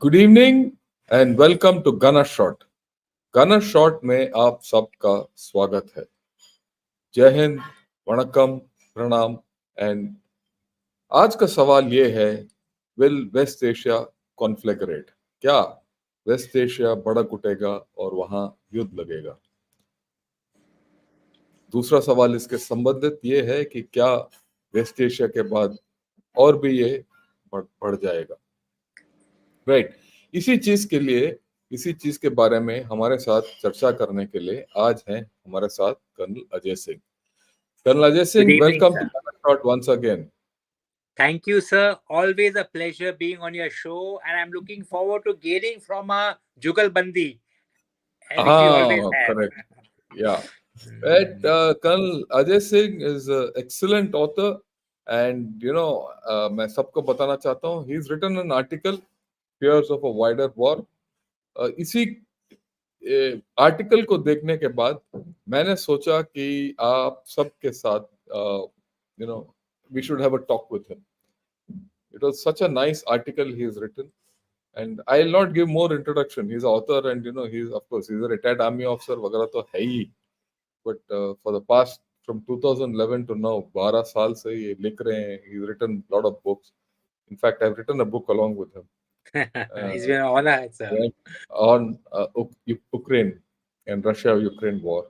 Good evening and welcome to गना shot. गना shot में आप सबका स्वागत है। जय हिंद, वणकम, प्रणाम। एंड आज का सवाल ये है, विल वेस्ट एशिया कॉन्फ्लैगरेट? क्या वेस्ट एशिया भड़क उठेगा और वहां युद्ध लगेगा? दूसरा सवाल इसके संबंधित ये है कि क्या वेस्ट एशिया के बाद और भी ये बढ़ जाएगा? राइट। इसी चीज के बारे में हमारे साथ चर्चा करने के लिए आज हैं हमारे साथ colonel Ajay Singh. Colonel Ajay Good Singh, evening, welcome to sir. Shot once again. Thank you, sir. Always a pleasure being on your show, and I'm looking forward to gaining from a Jugalbandi, which we always हाँ, have. Correct. या Right, Colonel Ajay Singh is an excellent author, and मैं सबको बताना चाहता हूँ, he's written an article, Fears of a Wider War. इसी article को देखने के बाद मैंने सोचा कि आप सबके साथ we should have a talk with him. It was such a nice article he is written, and I'll not give more introduction. He's an author, and he's, of course, he's a retired army officer वगैरह तो है ही, but for the past from 2011 to now 12 साल से ये लिख रहे हैं। He's written a lot of books. In fact, I've written a book along with him. It's Uh, been an honor, sir. right, on Ukraine and Russia-Ukraine war.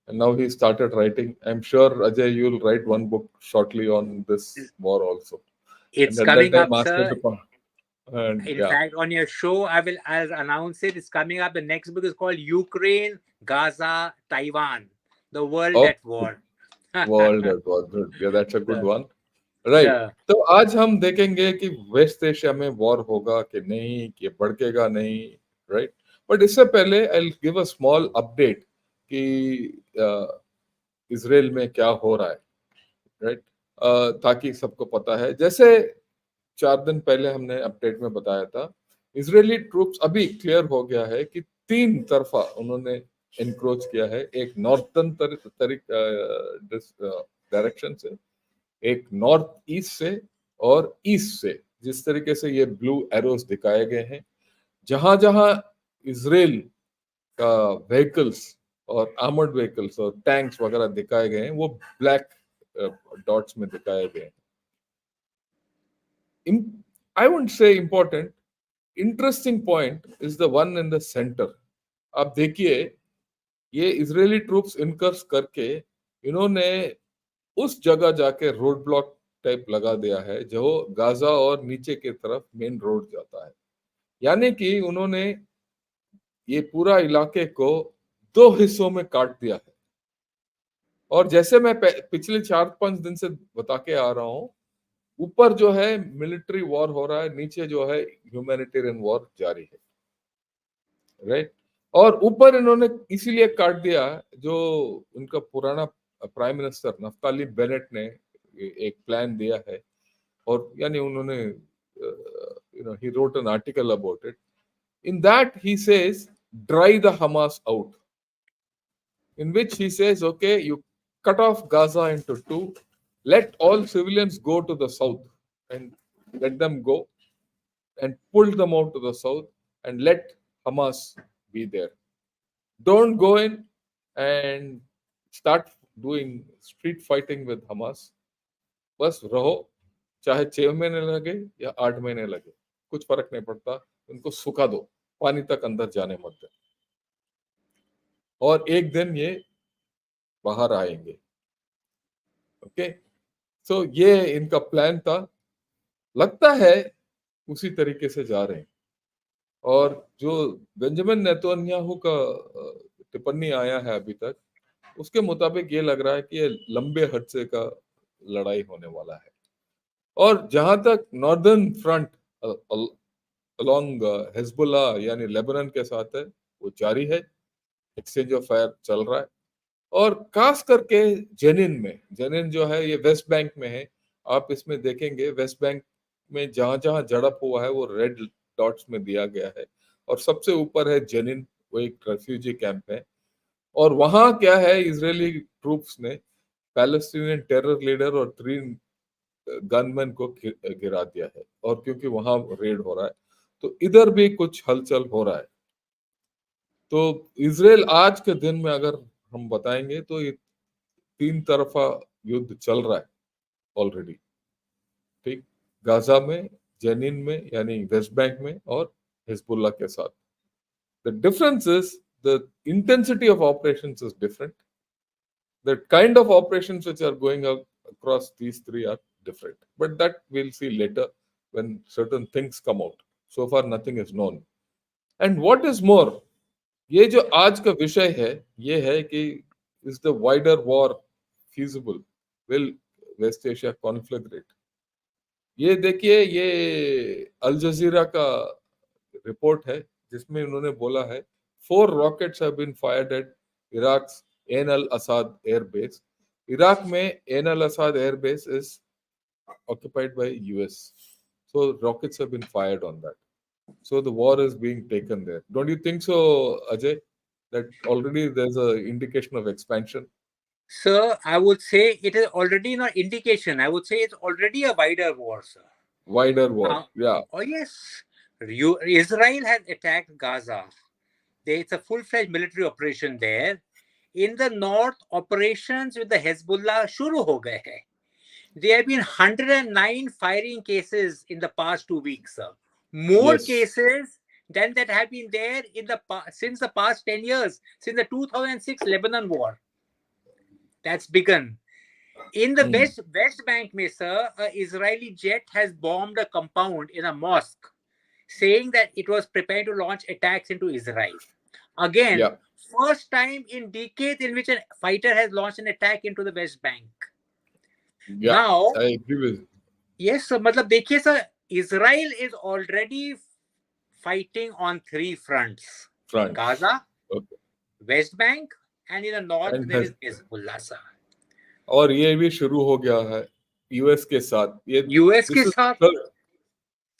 And now he started writing. I'm sure, Ajay, you'll write one book shortly on this war also. And It's at that coming time, up, ask me sir. to come. And In yeah. fact, on your show, I'll announce it. It's coming up. The next book is called Ukraine, Gaza, Taiwan, the world Oh, at war. world at war. Good. Yeah, that's a good Sir, one. Right. sir. तो आज हम देखेंगे कि waste Asia में war होगा कि नहीं, कि भड़केगा नहीं। राइट। बट इससे पहले I give a small update कि इसराइल में क्या हो रहा है। राइट। ताकि सबको पता है। जैसे 4 दिन पहले हमने अपडेट में बताया था, इजरायली ट्रूप्स अभी क्लियर हो गया है कि 3 तरफा उन्होंने एनक्रोच किया है। एक नॉर्थर्न डायरेक्शन से, एक नॉर्थ ईस्ट से और ईस्ट से। जिस तरीके से ये ब्लू एरोस दिखाए गए हैं, जहां जहां इसराइल का व्हीकल्स और आर्मर्ड व्हीकल्स और टैंक्स वगैरह दिखाए गए हैं, वो ब्लैक डॉट्स में दिखाए गए हैं। I would say important interesting point is the one in the centre. आप देखिए, ये इजरायली ट्रूप्स इनकर्स करके इन्होंने उस जगह जाके रोड ब्लॉक टाइप लगा दिया है जो गाजा और नीचे की तरफ मेन रोड जाता है। यानी कि उन्होंने ये पूरा इलाके को 2 हिस्सों में काट दिया है। और जैसे मैं पिछले 4-5 दिन से बता के आ रहा हूँ, ऊपर जो है मिलिट्री वॉर हो रहा है, नीचे जो है ह्यूमैनिटेरियन वॉर जारी है। राइट। और ऊपर इन्होंने इसीलिए काट दिया, जो उनका पुराना प्राइम मिनिस्टर नफ्ताली बेनेट ने एक प्लान दिया है। और यानी उन्होंने he wrote an article about it. In that he says, dry the Hamas out, in which he says, okay, you cut off Gaza into two, let all civilians go to the south, and let them go, and pull them out to the south, and let Hamas be there. Don't go in and start doing street fighting with Hamas. बस रहो, चाहे 6 महीने लगे या 8 महीने लगे, कुछ फर्क नहीं पड़ता। उनको सुखा दो, पानी तक अंदर जाने मत दे, और एक दिन ये बाहर आएंगे। ओके। सो ये इनका प्लान था। लगता है उसी तरीके से जा रहे हैं। और जो बेंजामिन नेतन्याहू का टिप्पणी आया है अभी तक, उसके मुताबिक ये लग रहा है कि ये लंबे हदसे का लड़ाई होने वाला है। और जहां तक नॉर्दर्न फ्रंट अलोंग हिजबुल्ला यानी लेबनान के साथ है, वो जारी है, एक्सचेंज ऑफ फायर चल रहा है। और खास करके जेनिन जो है, ये वेस्ट बैंक में है। आप इसमें देखेंगे वेस्ट बैंक में जहां जहां झड़प हुआ है वो रेड डॉट्स में दिया गया है। और सबसे ऊपर है जेनिन, वो एक रेफ्यूजी कैंप है। और वहां क्या है, इजरायली ट्रूप्स ने पैलेस्टीनियन टेरर लीडर और 3 गनमैन को गिरा दिया है। और क्योंकि वहां रेड हो रहा है, तो इधर भी कुछ हलचल हो रहा है। तो इजराइल आज के दिन में अगर हम बताएंगे तो ये तीन तरफा युद्ध चल रहा है ऑलरेडी, ठीक, गाजा में, जेनिन में यानी वेस्ट बैंक में, और हिजबुल्लाह के साथ। The difference is the intensity of operations is different, the kind of operations which are going across these three are different, but that we'll see later when certain things come out. So far nothing is known. And what is more, ये जो आज का विषय है ये है कि is the wider war feasible, will West Asia conflagrate? ये देखिए, ये अल जजीरा का रिपोर्ट है जिसमें उन्होंने बोला है 4 rockets have been fired at Iraq's Ain al-Assad air base. Iraq में Ain al-Assad air base is occupied by US. So rockets have been fired on that. So the war is being taken there. Don't you think so, Ajay? That already there's an indication of expansion. Sir, I would say it is already not indication. I would say it's already a wider war, sir. Wider war, yeah. Oh yes, Israel has attacked Gaza. It's a full-fledged military operation there. In the north, operations with the Hezbollah shuru ho gaye hai. There have been 109 firing cases in the past 2 weeks, sir. More Yes. cases than that have been there in the since the past 10 years, since the 2006 Lebanon war. That's begun. In the West Bank, mein, sir, an Israeli jet has bombed a compound in a mosque, saying that it was prepared to launch attacks into Israel. Again, Yeah. first time in decades in which a fighter has launched an attack into the West Bank. Yeah, Now, I agree with you. yes, sir. मतलब देखिए sir, Israel is already fighting on 3 fronts. Front. Gaza, Okay. West Bank, and in the north And there is Hezbollah, sir. और ये भी शुरू हो गया है US के साथ। ये US के this is साथ, third.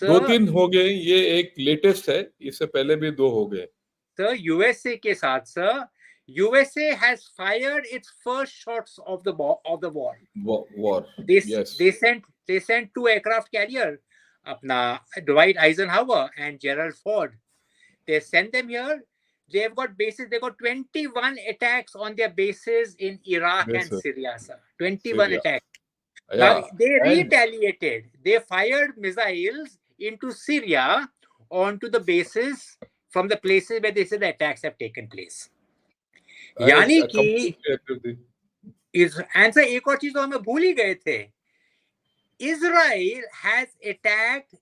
दो sir, तीन हो गए, ये एक लेटेस्ट है, इससे पहले भी 2 हो गए। sir, USA के साथ, sir, USA has fired its first shots of the war. War. Yes. They sent 2 aircraft carrier, अपना Dwight Eisenhower and Gerald Ford. They sent them here. They've got bases. They got 21 attacks on their bases in Iraq and Syria, sir. 21 Syria. attacks. Yeah. Now they And retaliated. They fired missiles into Syria onto the bases from the places where they say the attacks have taken place. यानी कि completely agree with you. इस answer एक और चीज तो हमें भूल ही गए थे. Israel has attacked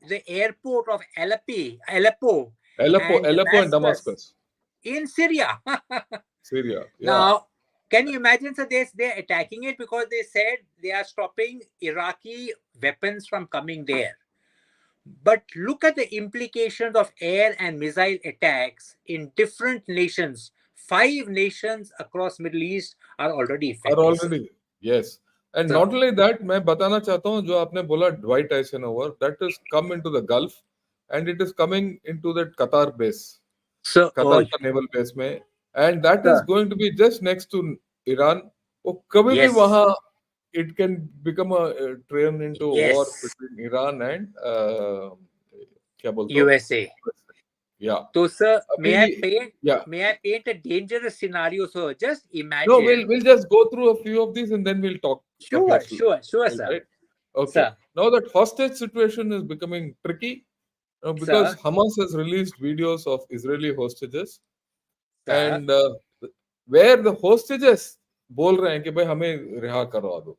the airport of Aleppo and Damascus. In Syria. Syria. Yeah. Now, can you imagine, sir, they're attacking it because they said they are stopping Iraqi weapons from coming there. But look at the implications of air and missile attacks in different nations. 5 nations across Middle East are already affected. Are already, yes. And not only that, मैं बताना चाहता हूँ जो आपने बोला Dwight Eisenhower, that is come into the Gulf and it is coming into that Qatar base. So, Qatar का naval base में, and that is going to be just next to Iran. वो कभी भी वहाँ it can become a train into war between Iran and क्या बोलते हो? USA. Yeah. So, sir, may I paint a dangerous scenario, sir? Just imagine. No, we'll just go through a few of these and then we'll talk. Sure, sir. Right? Okay. Sir. Now that hostage situation is becoming tricky because Hamas has released videos of Israeli hostages, and where the hostages बोल रहे हैं कि भाई हमें रिहा करवा दो,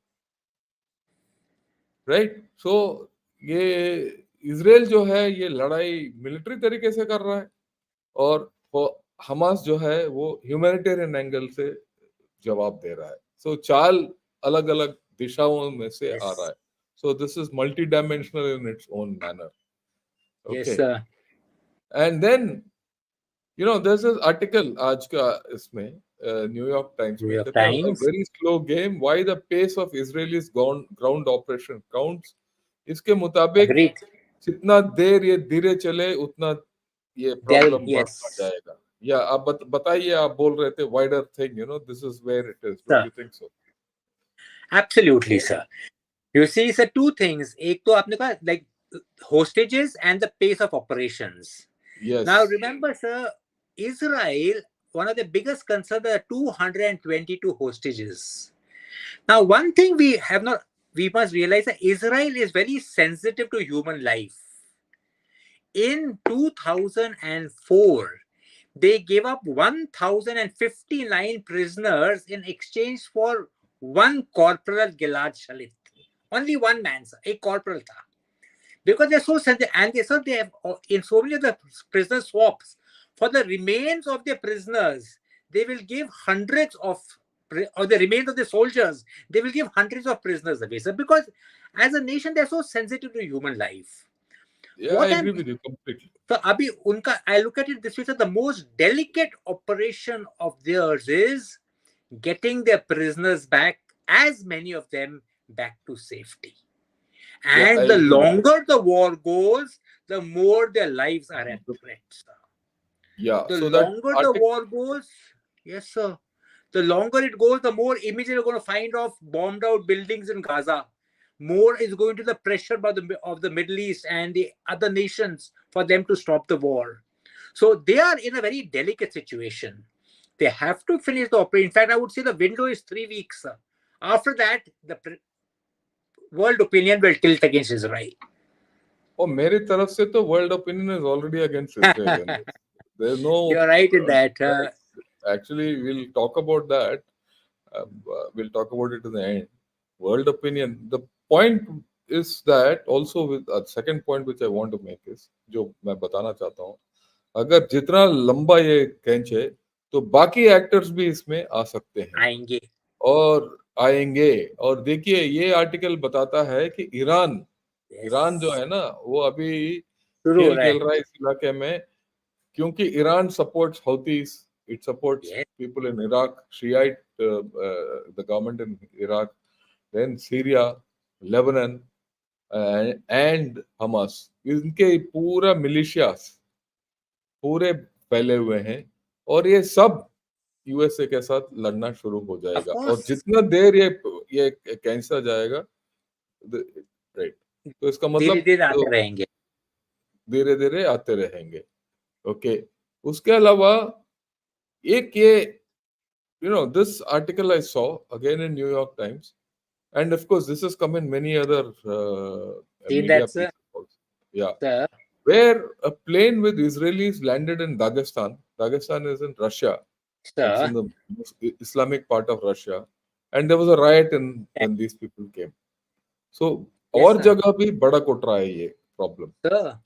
right? सो ये इजराइल जो है ये लड़ाई मिलिट्री तरीके से कर रहा है और हमास जो है वो ह्यूमैनिटेरियन एंगल से जवाब दे रहा है. सो चाल अलग अलग दिशाओं में से आ रहा है. So this is multi dimensional in its own manner. Okay. And then you know there's this article आज का इसमें न्यूयॉर्क टाइम्स में कहता है a very slow game why the pace of Israelis ground operation counts. इसके मुताबिक जितना देर ये धीरे चले उतना ये प्रॉब्लम बढ़ता जाएगा. या आप बताइए, आप बोल रहे थे wider thing, you know, this is where it is. Don't you think so? Absolutely, sir. You see, sir, 2 things. एक तो आपने कहा like hostages and the pace of operations. Yes. Now, remember, sir, Israel, one of the biggest concerns are 222 hostages. Now, one thing we must realize that Israel is very sensitive to human life. In 2004, they gave up 1,059 prisoners in exchange for one corporal Gilad Shalit. Only one man, sir, a corporal. Because they're so sensitive, and they have in so many of the prisoner swaps for the remains of their prisoners, they will give hundreds of, or the remains of the soldiers, they will give hundreds of prisoners away, sir, because as a nation they're so sensitive to human life. Yeah, I agree with you completely. So abhi unka, I look at it this way, sir, the most delicate operation of theirs is getting their prisoners back, as many of them back to safety. And I the agree. longer the war goes, the more their lives are at threat, sir. Yeah. The So that longer the war goes, yes, sir. The longer it goes, the more images you're going to find of bombed out buildings in Gaza. More is going to the pressure of the Middle East and the other nations for them to stop the war. So they are in a very delicate situation. They have to finish the operation. In fact, I would say the window is 3 weeks, sir. After that, the world opinion will tilt against Israel. और मेरी तरफ से तो world opinion is already against Israel in this. There's no. You're right in that. Actually, we'll talk about that. We'll talk about it in the end. World opinion. The point is that also with a second point which I want to make is जो मैं बताना चाहता हूँ, अगर जितना लंबा ये कैंच है तो बाकी एक्टर्स भी इसमें आ सकते हैं आएंगे और आएंगे। और देखिए ये आर्टिकल बताता है कि ईरान जो है ना वो अभी खेल खेल रहा है इस इलाके में, क्योंकि Iran supports Houthis, it supports people in Iraq, Shiite the government in Iraq, then Syria, Lebanon and Hamas, इनके पूरा मिलिशियास पूरे फैले हुए हैं और ये सब यूएसए के साथ लड़ना शुरू हो जाएगा। और जितना देर ये कैंसर जाएगा, राइट, तो इसका मतलब धीरे धीरे आते रहेंगे। ओके, उसके अलावा एक ये this article I saw again in New York Times, and of course this has come in many other media pieces also. Yeah. Where a plane with Israelis landed in Dagestan. Dagestan is in Russia. It's in the Islamic part of Russia. And there was a riot when these people came. So, और जगह भी बड़ा कोटरा है ये problem. Sir,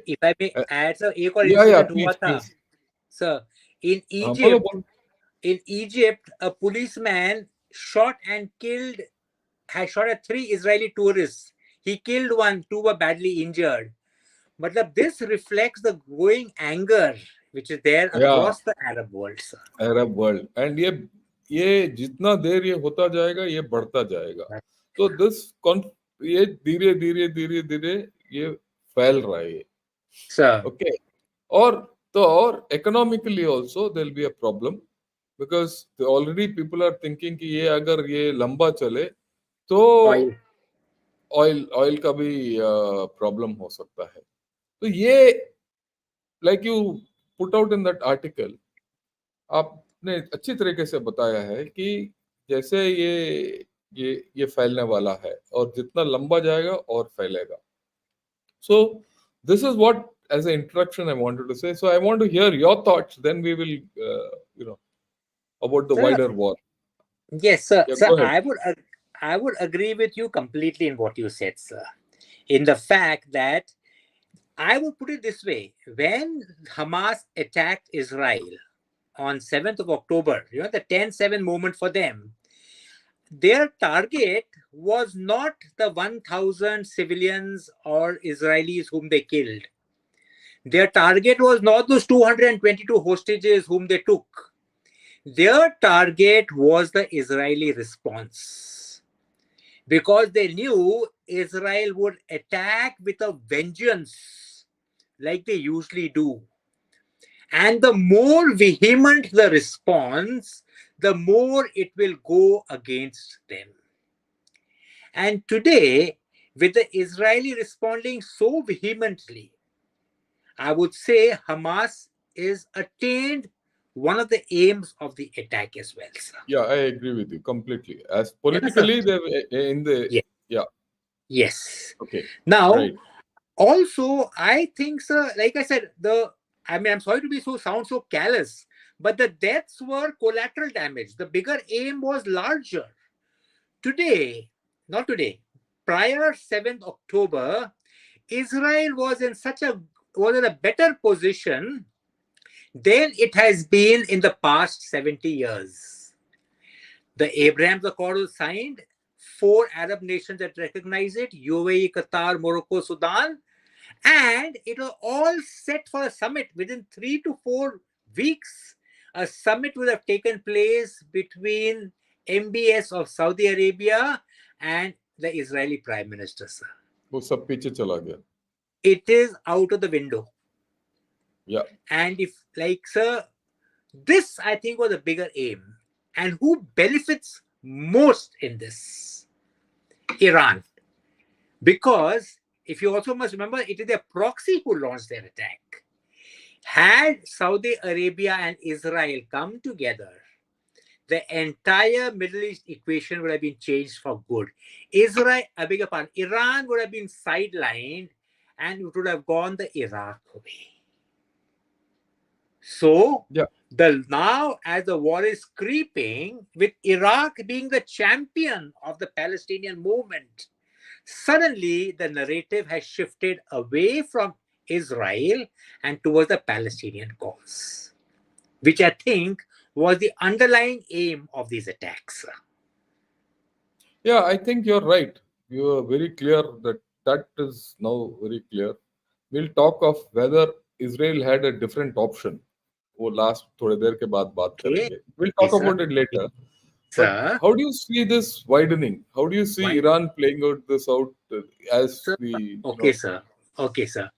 if I may add, sir, एक और incident हुआ था. Sir, in Egypt, a policeman had shot at 3 Israeli tourists. He killed one, 2 were badly injured. But this reflects the growing anger which is there across the Arab world, sir. Arab world. And ये जितना देर ये होता जाएगा ये बढ़ता जाएगा। तो ये धीरे धीरे धीरे धीरे ये फैल रहा है। Sir. Okay. और economically also there will be a problem because already people are thinking कि ये अगर ये लंबा चले तो ऑयल का भी प्रॉब्लम हो सकता है। तो ये like you put out in that article, आपने अच्छी तरीके से बताया है कि जैसे ये फैलने वाला है और जितना लंबा जाएगा और फैलेगा। So this is what, as an introduction, I wanted to say. So I want to hear your thoughts. Then we will, about the wider war. Yes, sir. Yeah, sir, I would agree with you completely in what you said, sir. In the fact that I would put it this way: when Hamas attacked Israel on 7th of October, the 10-7 moment for them, their target was not the 1,000 civilians or Israelis whom they killed. Their target was not those 222 hostages whom they took. Their target was the Israeli response. Because they knew Israel would attack with a vengeance, like they usually do. And the more vehement the response, the more it will go against them. And today, with the Israeli responding so vehemently, I would say Hamas is attained one of the aims of the attack as well, sir. Yeah, I agree with you completely. As Yeah, sir. politically, they in the Yeah. yeah. Yes. Okay, Now, right. also, I think, sir, like I said, I'm sorry to be sound so callous, but the deaths were collateral damage. The bigger aim was larger. Today, not today, prior 7th October, Israel was in a better position than it has been in the past 70 years. The Abraham Accord was signed, 4 Arab nations that recognize it: UAE, Qatar, Morocco, Sudan, and it was all set for a summit within 3 to 4 weeks. A summit would have taken place between MBS of Saudi Arabia and the Israeli Prime Minister, sir. वो सब पीछे चला गया. It is out of the window. Yeah. And if, like, sir, this I think was a bigger aim. And who benefits most in this? Iran. Because if you also must remember, it is their proxy who launched their attack. Had Saudi Arabia and Israel come together, the entire Middle East equation would have been changed for good. Iran would have been sidelined and it would have gone the Iraq way. So, Yeah. now as the war is creeping, with Iraq being the champion of the Palestinian movement, suddenly the narrative has shifted away from Israel and towards the Palestinian cause, which I think was the underlying aim of these attacks. Yeah, I think you're right. You are very clear that is now very clear. We'll talk of whether Israel had a different option. वो last थोड़ी देर के बाद बात Okay. करेंगे. We'll Okay, talk sir. about it later. But Sir. how do you see this widening? How do you see Iran playing out this out as Sir. we? Okay, sir. Okay, sir.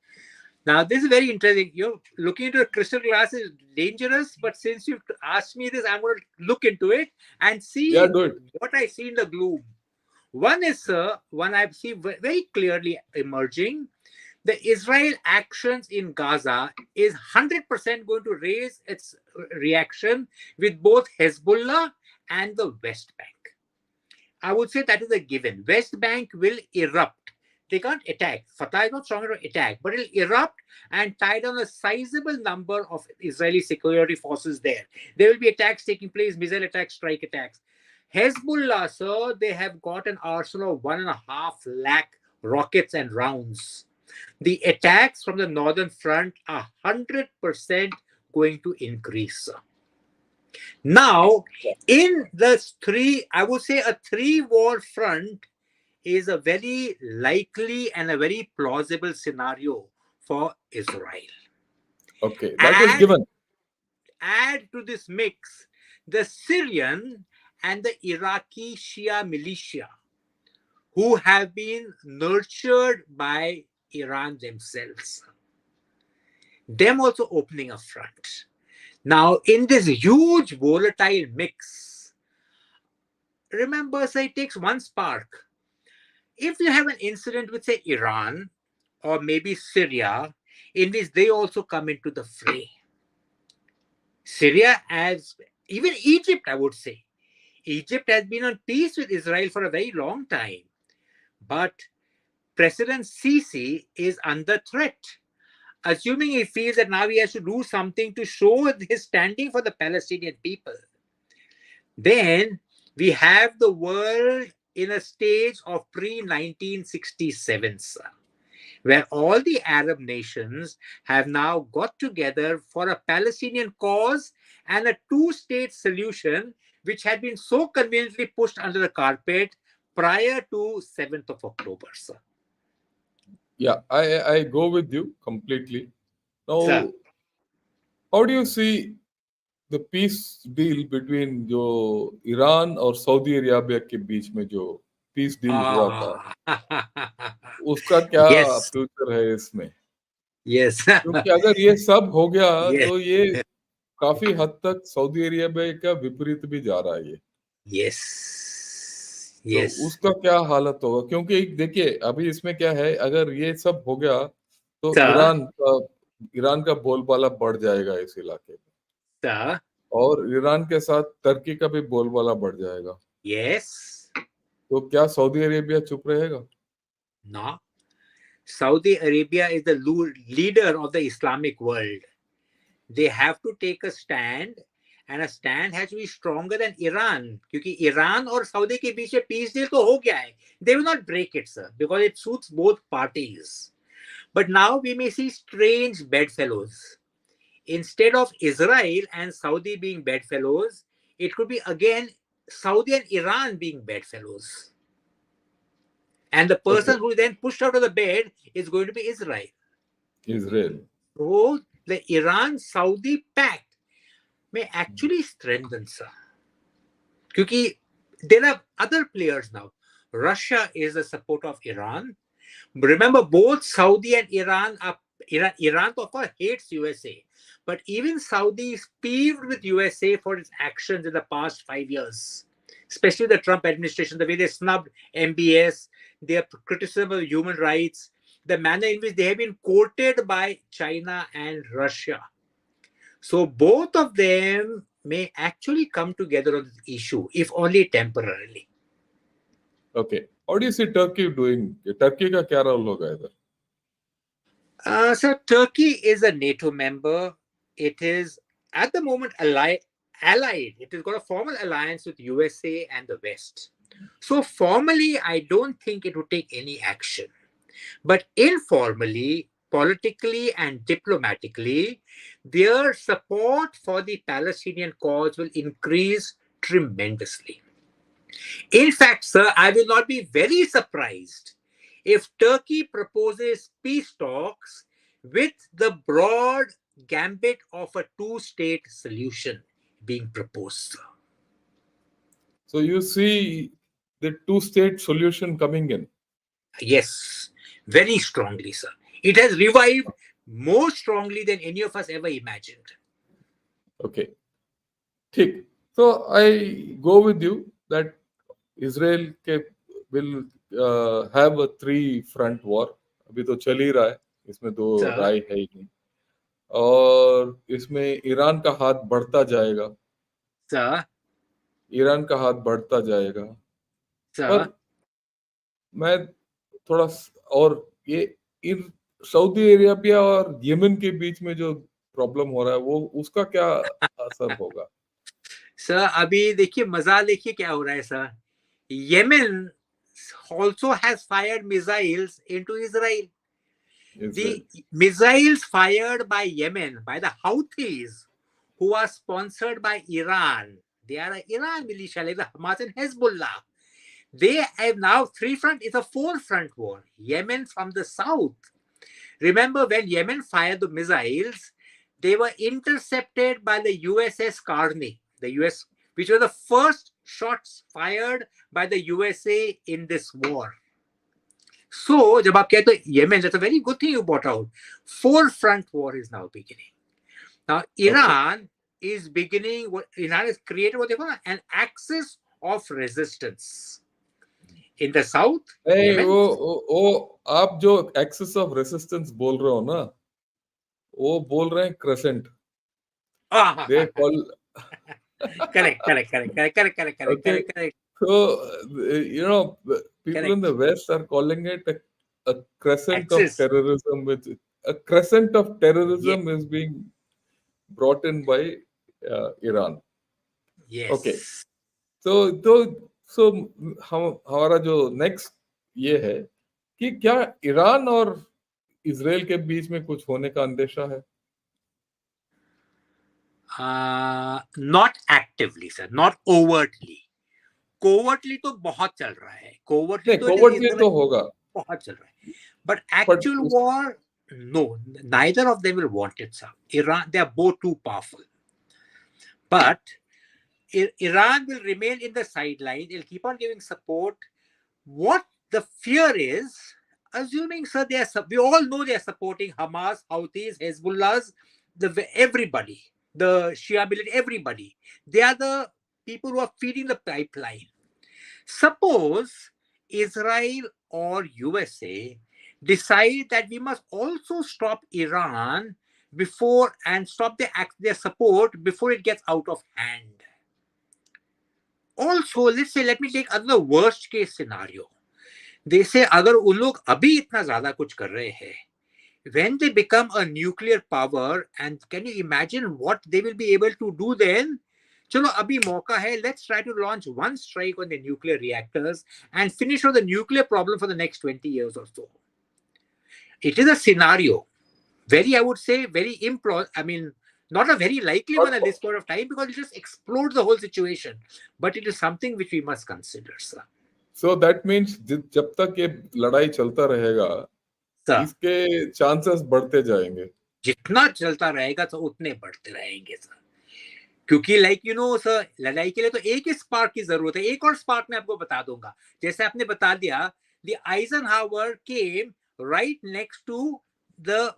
Now, this is very interesting. You're looking into a crystal glass is dangerous, but since you've asked me this, I'm going to look into it and see do it. what I see in the gloom. One is, sir, one I see very clearly emerging. The Israel actions in Gaza is 100% going to raise its reaction with both Hezbollah and the West Bank. I would say that is a given. West Bank will erupt. They can't attack. Fatah is not strong enough to attack, but it'll erupt and tie down a sizable number of Israeli security forces there. There will be attacks taking place, missile attacks, strike attacks. Hezbollah, sir, they have got an arsenal of 1.5 lakh rockets and rounds. The attacks from the northern front are 100% going to increase, sir. Now, in the I would say a 3-war front is a very likely and a very plausible scenario for Israel. Okay, that is given. Add to this mix the Syrian and the Iraqi Shia militia, who have been nurtured by Iran themselves. Them also opening a front. Now, in this huge volatile mix, remember, say, it takes one spark. If you have an incident with, say, Iran or maybe Syria, in which they also come into the fray. Syria, even Egypt, I would say. Egypt has been on peace with Israel for a very long time. But President Sisi is under threat. Assuming he feels that now he has to do something to show his standing for the Palestinian people. Then we have the world in a stage of pre-1967, where all the Arab nations have now got together for a Palestinian cause and a 2-state solution, which had been so conveniently pushed under the carpet prior to 7th of October, sir. Yeah, I go with you completely. Now, Sir. how do you see the peace deal between जो Iran और Saudi Arabia के बीच में जो peace deal हुआ था, उसका क्या future है इसमें? Yes. क्योंकि अगर ये सब हो गया तो ये Yes. काफी हद तक सऊदी अरेबिया का विपरीत भी जा रहा है ये. Yes. तो Yes. उसका क्या हालत होगा? क्योंकि देखिए अभी इसमें क्या है, अगर ये सब हो गया तो Sir, ईरान का बोलबाला बढ़ जाएगा इस इलाके में, sir, और ईरान के साथ टर्की का भी बोलबाला बढ़ जाएगा। yes. तो क्या सऊदी अरेबिया चुप रहेगा? No. Saudi Arabia is the leader of the Islamic world. They have to take a stand, and a stand has to be stronger than Iran. क्योंकि ईरान और सऊदी के बीच में peace deal तो हो गया है. They will not break it, sir, because it suits both parties. But now we may see strange bedfellows. Instead of Israel and Saudi being bedfellows, it could be again Saudi and Iran being bedfellows. And the person okay, who is then pushed out of the bed is going to be Israel. Israel. So the Iran-Saudi pact may actually strengthen, sir. Because there are other players now. Russia is a supporter of Iran. Remember, both Saudi and Iran are Iran of course hates USA, but even Saudi is peeved with USA for its actions in the past 5 years, especially the Trump administration, the way they snubbed MBS, their criticism of human rights, the manner in which they have been courted by China and Russia. So both of them may actually come together on this issue, if only temporarily. Okay, how do you see Turkey doing? Turkey का क्या role होगा इधर? So Turkey is a NATO member. It is at the moment allied. It has got a formal alliance with USA and the West. So formally, I don't think it would take any action. But informally, politically and diplomatically, their support for the Palestinian cause will increase tremendously. In fact, sir, I will not be very surprised if Turkey proposes peace talks with the broad gambit of a two-state solution being proposed, sir. So you see the two-state solution coming in? Yes, very strongly, sir. It has revived more strongly than any of us ever imagined. Okay, ठीक. So I go with you that Israel will have a three-front war. अभी तो चल ही रहा है, इसमें दो Sir, राय है ही नहीं, और इसमें ईरान का हाथ बढ़ता जाएगा, sir, ईरान का हाथ बढ़ता जाएगा। पर sir. मैं थोड़ा और ये इन सऊदी अरेबिया और यमन के बीच में जो प्रॉब्लम हो रहा है, वो उसका क्या असर होगा? सर अभी देखिए मजा देखिए क्या हो रहा है sir. Yemen also has fired missiles into Israel. Israel. The missiles fired by Yemen, by the Houthis, who are sponsored by Iran, they are an Iran militia like the Hamas and Hezbollah. They have now three front, it's a four front war. Yemen from the south. Remember when Yemen fired the missiles, they were intercepted by the USS Carney, the US, which were the first shots fired by the USA in this war. So, जब आप कहते हो Yemen, that's a very good thing you brought out. Four front war is now beginning. Now, Iran is beginning, Iran has created what they call an axis of resistance. In the south, नहीं, Yemen. वो आप जो axis of resistance बोल रहे हो ना, वो बोल रहे हैं crescent. They call Correct. So, people in the West are calling it a crescent of Axis. terrorism, which a crescent of terrorism Yes. is being brought in by Iran. Yes. Okay. So हमारा जो next ये है कि क्या Iran और Israel के बीच में कुछ होने का अंदेशा है? Not actively, sir. Not overtly. Covertly तो बहुत चल रहा है. Covertly तो कोवर्टली तो होगा, बहुत चल रहा है. But actual war, no. Neither of them will want it, sir. Iran, they are both too powerful. But Iran will remain in the sidelines. It'll keep on giving support. What the fear is, assuming, sir, we all know they are supporting Hamas, Houthis, Hezbollahs, everybody, the Shia military, everybody. They are the people who are feeding the pipeline. Suppose Israel or USA decide that we must also stop Iran before and stop their support before it gets out of hand. Also, let's say, let me take another worst case scenario. They say अगर उन लोग अभी इतना ज्यादा कुछ कर रहे हैं, when they become a nuclear power, and can you imagine what they will be able to do then? चलो अभी मौका है, let's try to launch one strike on the nuclear reactors and finish off the nuclear problem for the next 20 years or so. It is a scenario, very, I would say, very not a very likely one at this point of time, because it just explodes the whole situation. But it is something which we must consider, sir. So that means जब तक ये लड़ाई चलता रहेगा, इसके chances बढ़ते जाएंगे. जितना चलता रहेगा तो उतने बढ़ते रहेंगे सर, क्योंकि लाइक यू नो सर, लड़ाई के लिए तो एक ही स्पार्क की जरूरत है. एक और स्पार्क मैं आपको बता दूंगा. जैसे आपने बता दिया, the Eisenhower came right next to the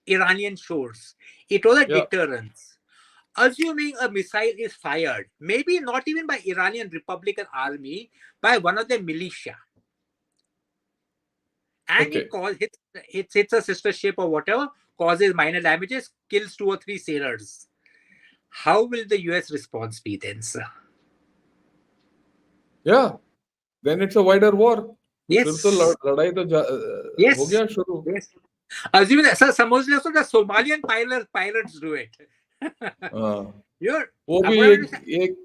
Iranian shores. It was a deterrence. Assuming a missile is fired, maybe not even by Iranian Republican Army, by one of the militia, and it hits a sister ship or whatever, causes minor damages, kills 2 or 3 sailors. How will the US response be then, sir? Yeah, then it's a wider war. Yes. लड़ाई तो हो गया शुरू. Yes. Assuming that, sir, समझ लो so the Somalian pilots do it. वो भी एक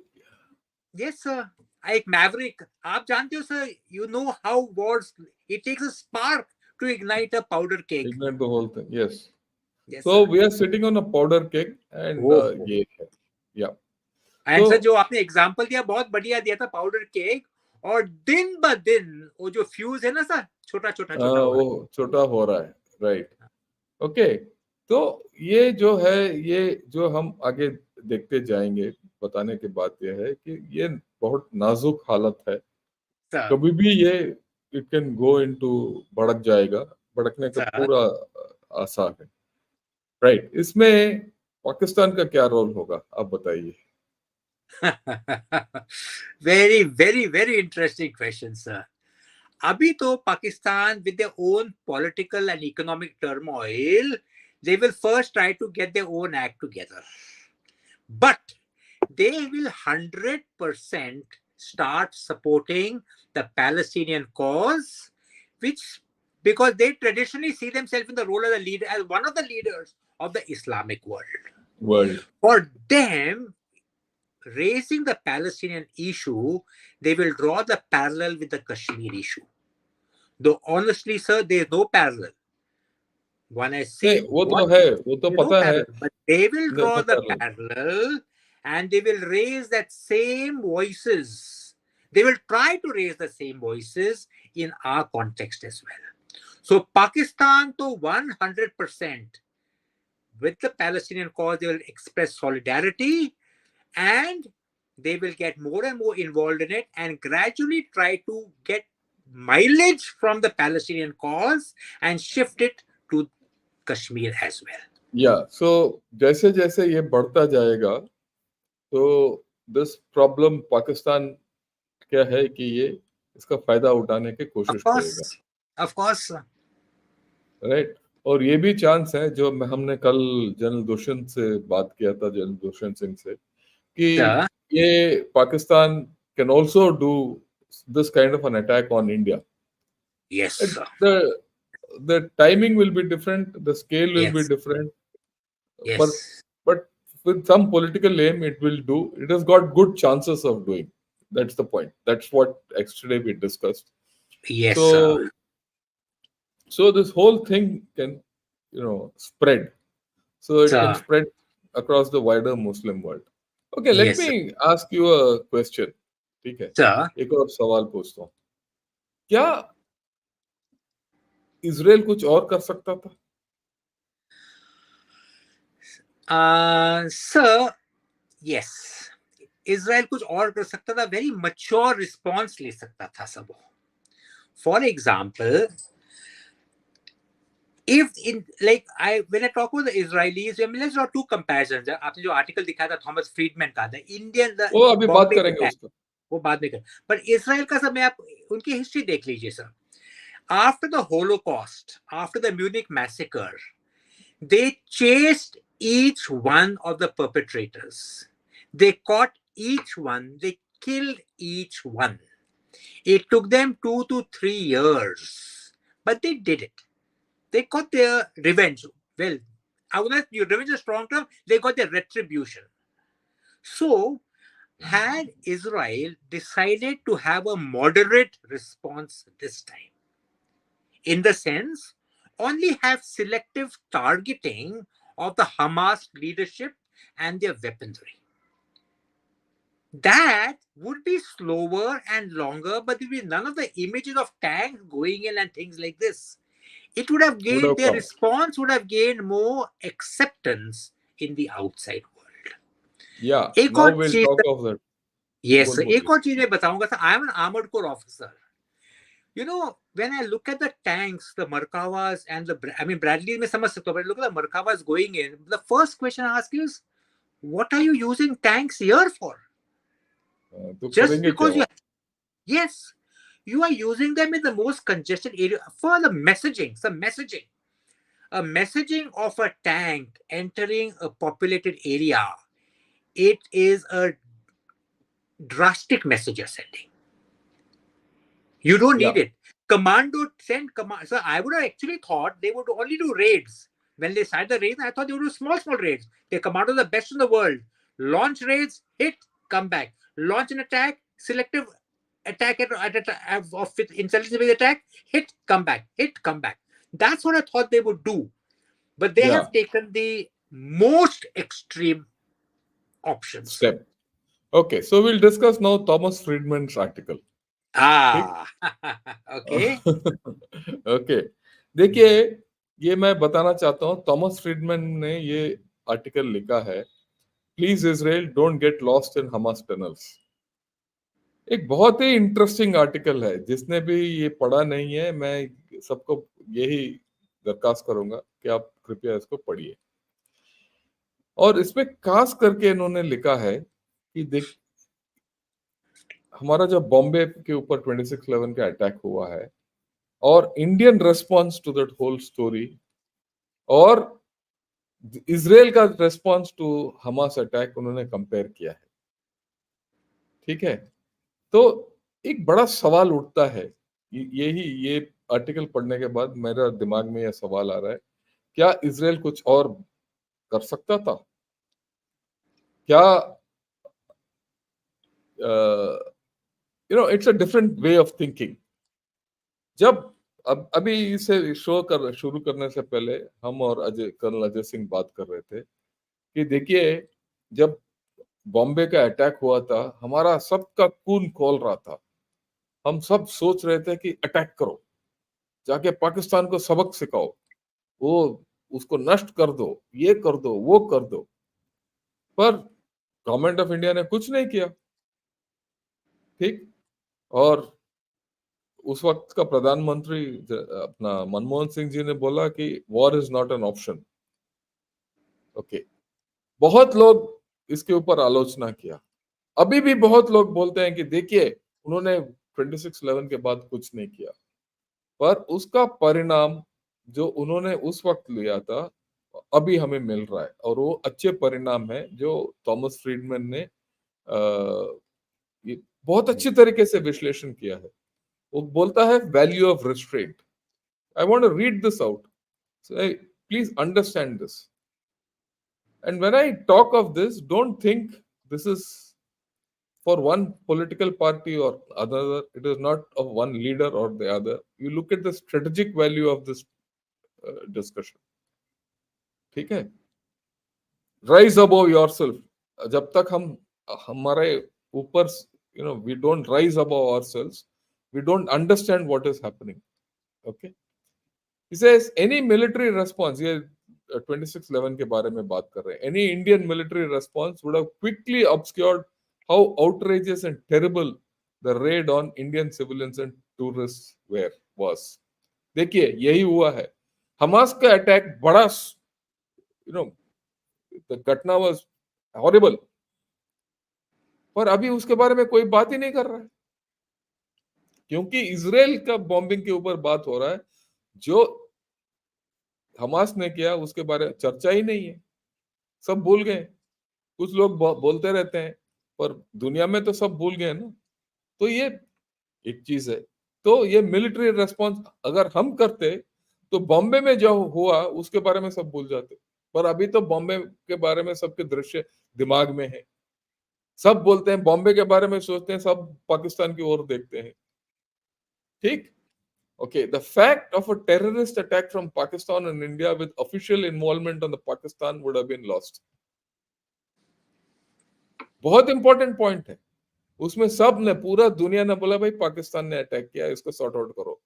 Yes, sir. एक maverick. आप जानते हो sir, you know how wars, it takes a spark to ignite a powder keg. Ignite the whole thing. Yes. So sir, we are sitting on a powder keg and yeah. And sir, जो आपने example दिया बहुत बढ़िया दिया था, powder keg, और दिन ब दिन वो जो फ्यूज है ना सर, छोटा हो रहा है. राइट. ओके, तो ये जो है, ये जो हम आगे देखते जाएंगे, बताने की बात यह है कि ये बहुत नाजुक हालत है. कभी भी ये इट कैन गो इनटू भड़क जाएगा, भड़कने का पूरा आसार है. राइट. इसमें पाकिस्तान का क्या रोल होगा, आप बताइए. Very very very interesting question sir. अभी तो Pakistan with their own political and economic turmoil, they will first try to get their own act together. But they will 100% start supporting the Palestinian cause, because they traditionally see themselves in the role of the leader, as one of the leaders of the Islamic world. For them, raising the Palestinian issue, they will draw the parallel with the Kashmir issue. Though honestly, sir, there is no parallel. When I say वो तो है, वो तो पता है, but they will draw the parallel and they will raise that same voices. They will try to raise the same voices in our context as well. So Pakistan to 100% with the Palestinian cause, they will express solidarity, and they will get more and more involved in it and gradually try to get mileage from the Palestinian cause and shift it to Kashmir as well. Yeah, so जैसे जैसे ये बढ़ता जाएगा, तो this problem Pakistan क्या है कि ये इसका फायदा उठाने की कोशिश करेगा. Of course. Right. और ये भी चांस है, जो हमने कल जनरल दुष्यंत से बात किया था, जनरल दुष्यंत सिंह से, कि ये Pakistan can also do this kind of an attack on India. Yes. The timing will be different, the scale will be different. Yes. But with some political aim, it will do. It has got good chances of doing. That's the point. That's what yesterday we discussed. Yes. So this whole thing can, spread. So it can spread across the wider Muslim world. Okay, let me ask you a question. ठीक है, एक और सवाल पूछता हूँ. क्या Israel कुछ और कर सकता था? Sir, yes. इजराइल कुछ और कर सकता था. वेरी मैच्योर रिस्पॉन्स ले सकता था सब. For example, if when I talk about the Israelis, let's draw two comparisons. आपने जो आर्टिकल दिखाया था थॉमस फ्रीडमैन का, the Indian, वो अभी बात करेंगे उसका. वो बाद में कर, पर इसराइल का, सर मैं आप उनकी हिस्ट्री देख लीजिए sir. After the Holocaust, after the Munich massacre, they chased each one of the perpetrators. They caught each one, they killed each one. It took them 2 to 3 years, but they did it. They got their revenge. Well, I would not, revenge is a strong term, they got their retribution. So, had Israel decided to have a moderate response this time, in the sense, only have selective targeting of the Hamas leadership and their weaponry, that would be slower and longer, but there would be none of the images of tanks going in and things like this. It would have would gained, have their come. response would have gained more acceptance in the outside world. Yeah, एक now और we'll चीज, talk of that. yes, बोल एक बोलिए. और चीज मैं बताऊंगा sir. I am an armored corps officer. You know, when I look at the tanks, the Merkavas and the, I mean, Bradley mein samajh sakta hu, but look at the Merkavas going in. The first question I ask is, what are you using tanks here for? तो Just करेंगे क्या because you, वो? yes, you are using them in the most congested area for the messaging, some messaging. A messaging of a tank entering a populated area, it is a drastic message you're sending. You don't need Yeah, it. Commando send command. So I would have actually thought they would only do raids. When they started the raids, I thought they would do small, small raids. Their commando the best in the world. Launch raids, hit, come back. Launch an attack, selective attack of intelligence-based attack, hit, come back, hit, come back. That's what I thought they would do. But they yeah. have taken the most extreme options. Step. Okay, so we'll discuss now Thomas Friedman's article. ठीक. Ah, okay. Okay, देखिए, ये मैं बताना चाहता हूँ, Thomas Friedman ने ये article लिखा है, please Israel don't get lost in Hamas tunnels. एक बहुत ही इंटरेस्टिंग आर्टिकल है. जिसने भी ये पढ़ा नहीं है, मैं सबको यही दरखास्त करूंगा कि आप कृपया इसको पढ़िए. और इसमें खास करके इन्होंने लिखा है कि देख, हमारा जब बॉम्बे के ऊपर 26/11 का अटैक हुआ है, और Indian response to that whole story, और इजराइल का रेस्पॉन्स टू हमास अटैक उन्होंने कंपेयर किया है. ठीक है, तो एक बड़ा सवाल उठता है. यही ये आर्टिकल पढ़ने के बाद मेरा दिमाग में यह सवाल आ रहा है, क्या इजराइल कुछ और कर सकता था? क्या it's a different way of thinking. जब अब अभी इसे शुरू करने से पहले हम और कर्नल अजय सिंह बात कर रहे थे कि देखिए, जब बॉम्बे का अटैक हुआ था, हमारा सबका खून खौल रहा था. हम सब सोच रहे थे कि अटैक करो, जाके पाकिस्तान को सबक सिखाओ, वो उसको नष्ट कर दो, ये कर दो, वो कर दो. पर गवर्नमेंट ऑफ इंडिया ने कुछ नहीं किया. ठीक. और उस वक्त का प्रधानमंत्री अपना मनमोहन सिंह जी ने बोला कि war is not an option. Okay, बहुत लोग इसके ऊपर आलोचना किया. अभी भी बहुत लोग बोलते हैं कि देखिए, उन्होंने 26/11 के बाद कुछ नहीं किया. पर उसका परिणाम जो उन्होंने उस वक्त लिया था, अभी हमें मिल रहा है, और वो अच्छे परिणाम है जो थॉमस फ्रीडमैन ने ये बहुत अच्छी तरीके से विश्लेषण किया है. वो बोलता है value of restraint. I want to read this out. Please understand this. And when I talk of this, don't think this is for one political party or other. It is not of one leader or the other. You look at the strategic value of this discussion. ठीक है? Rise above yourself. जब तक हम हमारे ऊपर, we don't rise above ourselves, we don't understand what is happening. Okay? He says any military response, ये 26/11 के बारे में बात कर रहे हैं, any Indian military response would have quickly obscured how outrageous and terrible the raid on Indian civilians and tourists was. देखिए, यही हुआ है. हमास का अटैक बड़ा, the घटना was horrible. पर अभी उसके बारे में कोई बात ही नहीं कर रहा है, क्योंकि इसराइल का बॉम्बिंग के ऊपर बात हो रहा है। जो हमास ने किया उसके बारे में चर्चा ही नहीं है, सब भूल गए। कुछ लोग बोलते रहते हैं, पर दुनिया में तो सब भूल गए ना। तो ये एक चीज है। तो ये मिलिट्री रेस्पॉन्स अगर हम करते तो बॉम्बे में जो हुआ उसके बारे में सब भूल जाते। पर अभी तो बॉम्बे के बारे में सबके दृश्य दिमाग में है, सब बोलते हैं बॉम्बे के बारे में, सोचते हैं सब पाकिस्तान की ओर देखते हैं। ठीक। Okay, the fact of a terrorist attack from Pakistan and India with official involvement on the Pakistan would have been lost. बहुत इंपॉर्टेंट पॉइंट है। उसमें सब ने, पूरा दुनिया ने बोला भाई पाकिस्तान ने अटैक किया, इसको सॉर्ट आउट करो।